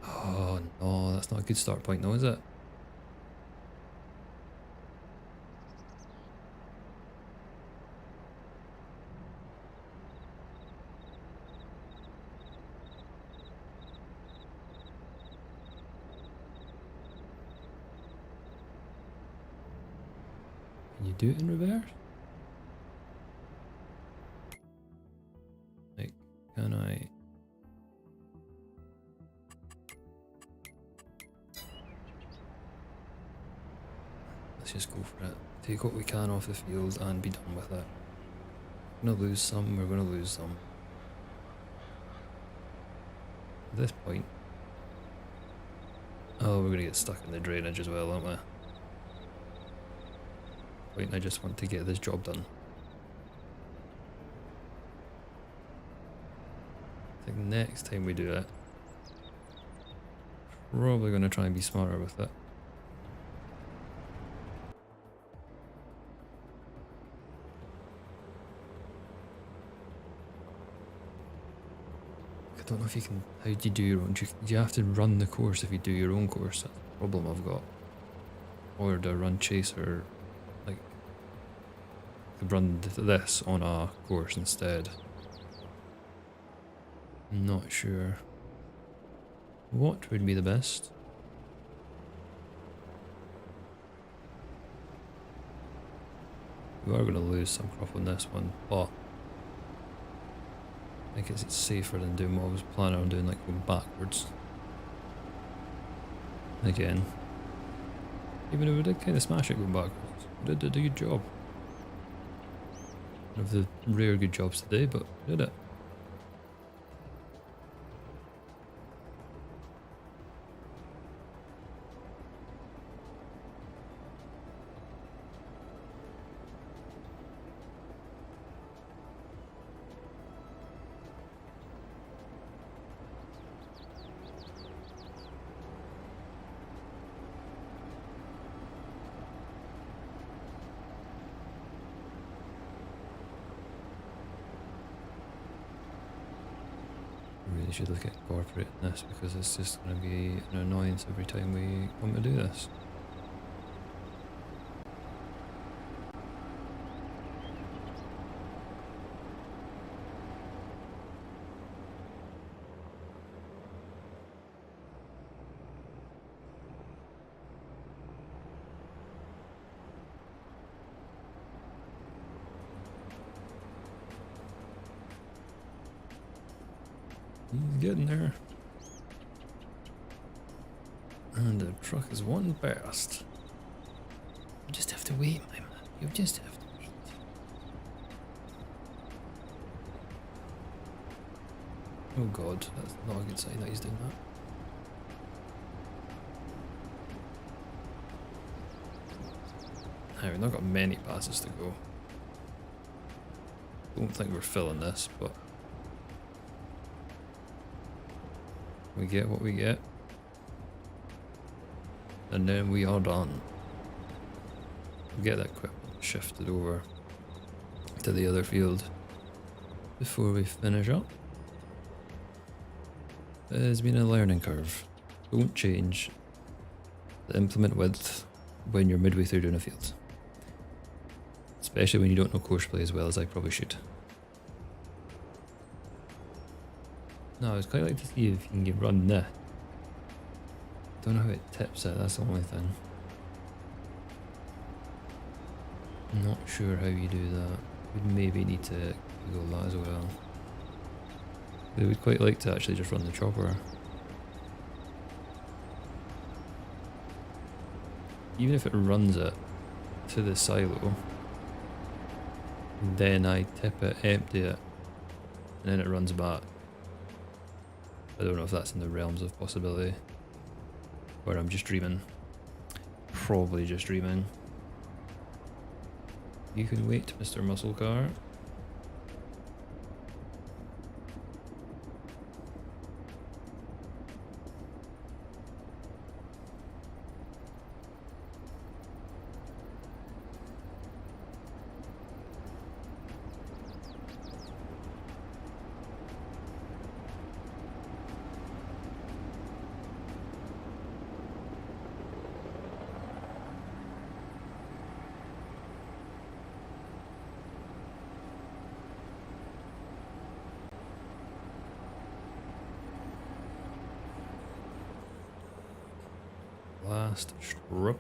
Oh no, that's not a good start point though, is it? Can you do it in reverse? Like, can I... Let's just go for it. Take what we can off the field and be done with it. We're gonna lose some, we're gonna lose some. At this point... Oh, we're gonna get stuck in the drainage as well, aren't we? I just want to get this job done. I think next time we do it, probably going to try and be smarter with it. I don't know if you can, how do you do your own, do you have to run the course if you do your own course? That's the problem I've got. Or do I run Chaser, like, run this on a course instead? I'm not sure. What would be the best? We are going to lose some crop on this one, but I think it's safer than doing what I was planning on doing, like going backwards. Again. Even if we did kind of smash it going backwards, we did a good job. One of the rare good jobs today, but we did it. they should look at incorporating this, because it's just going to be an annoyance every time we want to do this. He's getting there. And the truck is one past. You just have to wait, my man. You just have to wait. Oh god, that's not a good sign that he's doing that. We've not got many passes to go. Don't think we're filling this, but we get what we get, and then we are done. We'll get that equipment shifted over to the other field before we finish up. It has been a learning curve. Don't change the implement width when you're midway through doing a field, especially when you don't know courseplay as well as I probably should. No, I was quite like to see if you can run this. Don't know how it tips it, that's the only thing. I'm not sure how you do that. We'd maybe need to Google that as well. But we'd quite like to actually just run the chopper. Even if it runs it to the silo, then I tip it, empty it, and then it runs back. I don't know if that's in the realms of possibility, or I'm just dreaming. Probably just dreaming. You can wait, Mr. Muscle Car. Last strip.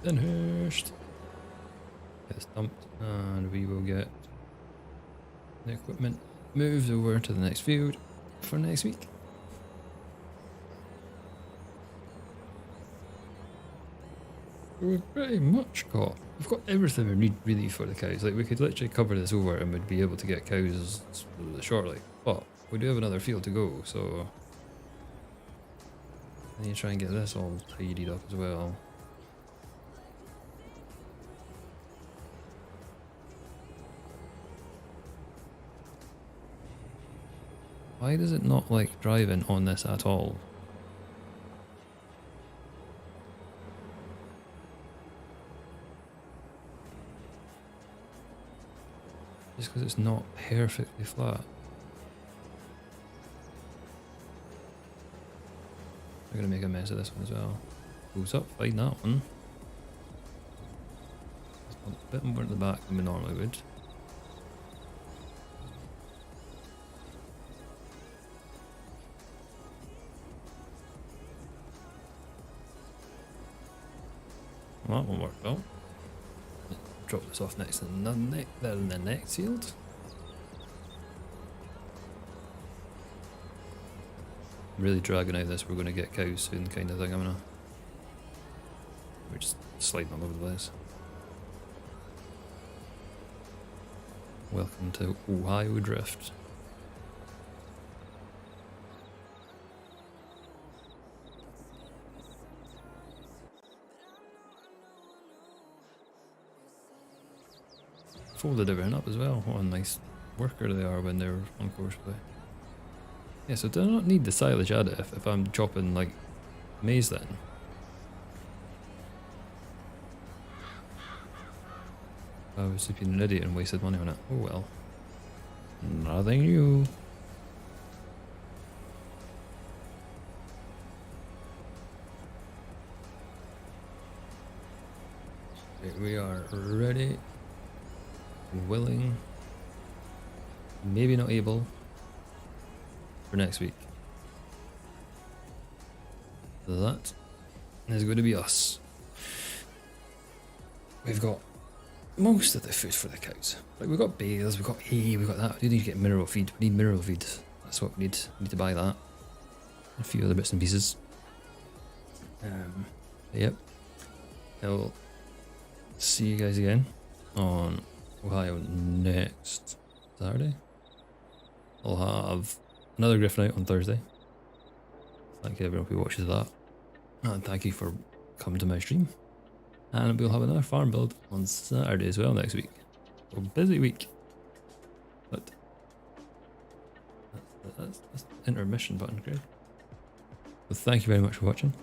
Finished. Get this dumped, and we will get the equipment moved over to the next field for next week. We've pretty much got, we've got everything we need really for the cows. Like, we could literally cover this over and we'd be able to get cows shortly, but we do have another field to go, so I need to try and get this all tidied up as well. Why does it not like driving on this at all? Just because it's not perfectly flat. We're gonna make a mess of this one as well. Goes up, fine that one. A bit more at the back than we normally would. Well, that one worked well. Drop this off next to the next field. really dragging out this, we're going to get cows soon kind of thing. We're just sliding all over the place. Welcome to Ohio Drift. Folded everything up as well. What a nice worker they are when they're on course play. Yeah, so do I not need the silage additive if I'm chopping like maize then? I was being an idiot and wasted money on it. Oh well. Nothing new. Okay, we are ready, willing, maybe not able for next week. That is going to be us. We've got most of the food for the cows. Like we've got bales, we've got hay, we've got that. We need to get mineral feed. We need mineral feed. That's what we need. We need to buy that. A few other bits and pieces. Yep. I'll see you guys again on Ohio next Saturday. I'll have another grift night on Thursday. Thank you everyone who watches that. And thank you for coming to my stream. And we'll have another farm build on Saturday as well next week. So busy week. But that's the intermission button, great. So thank you very much for watching.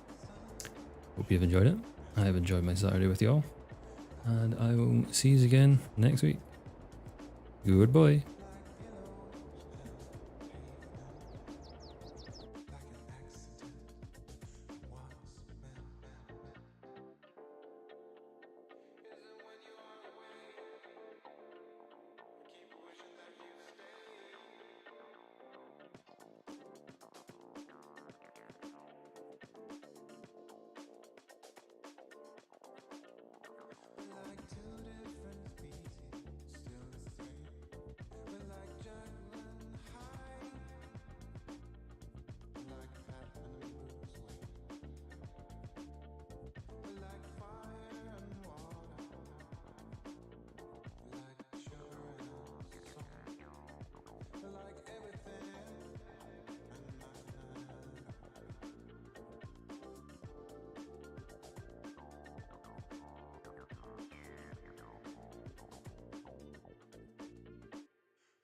Hope you've enjoyed it. I have enjoyed my Saturday with you all. And I will see you again next week. Goodbye.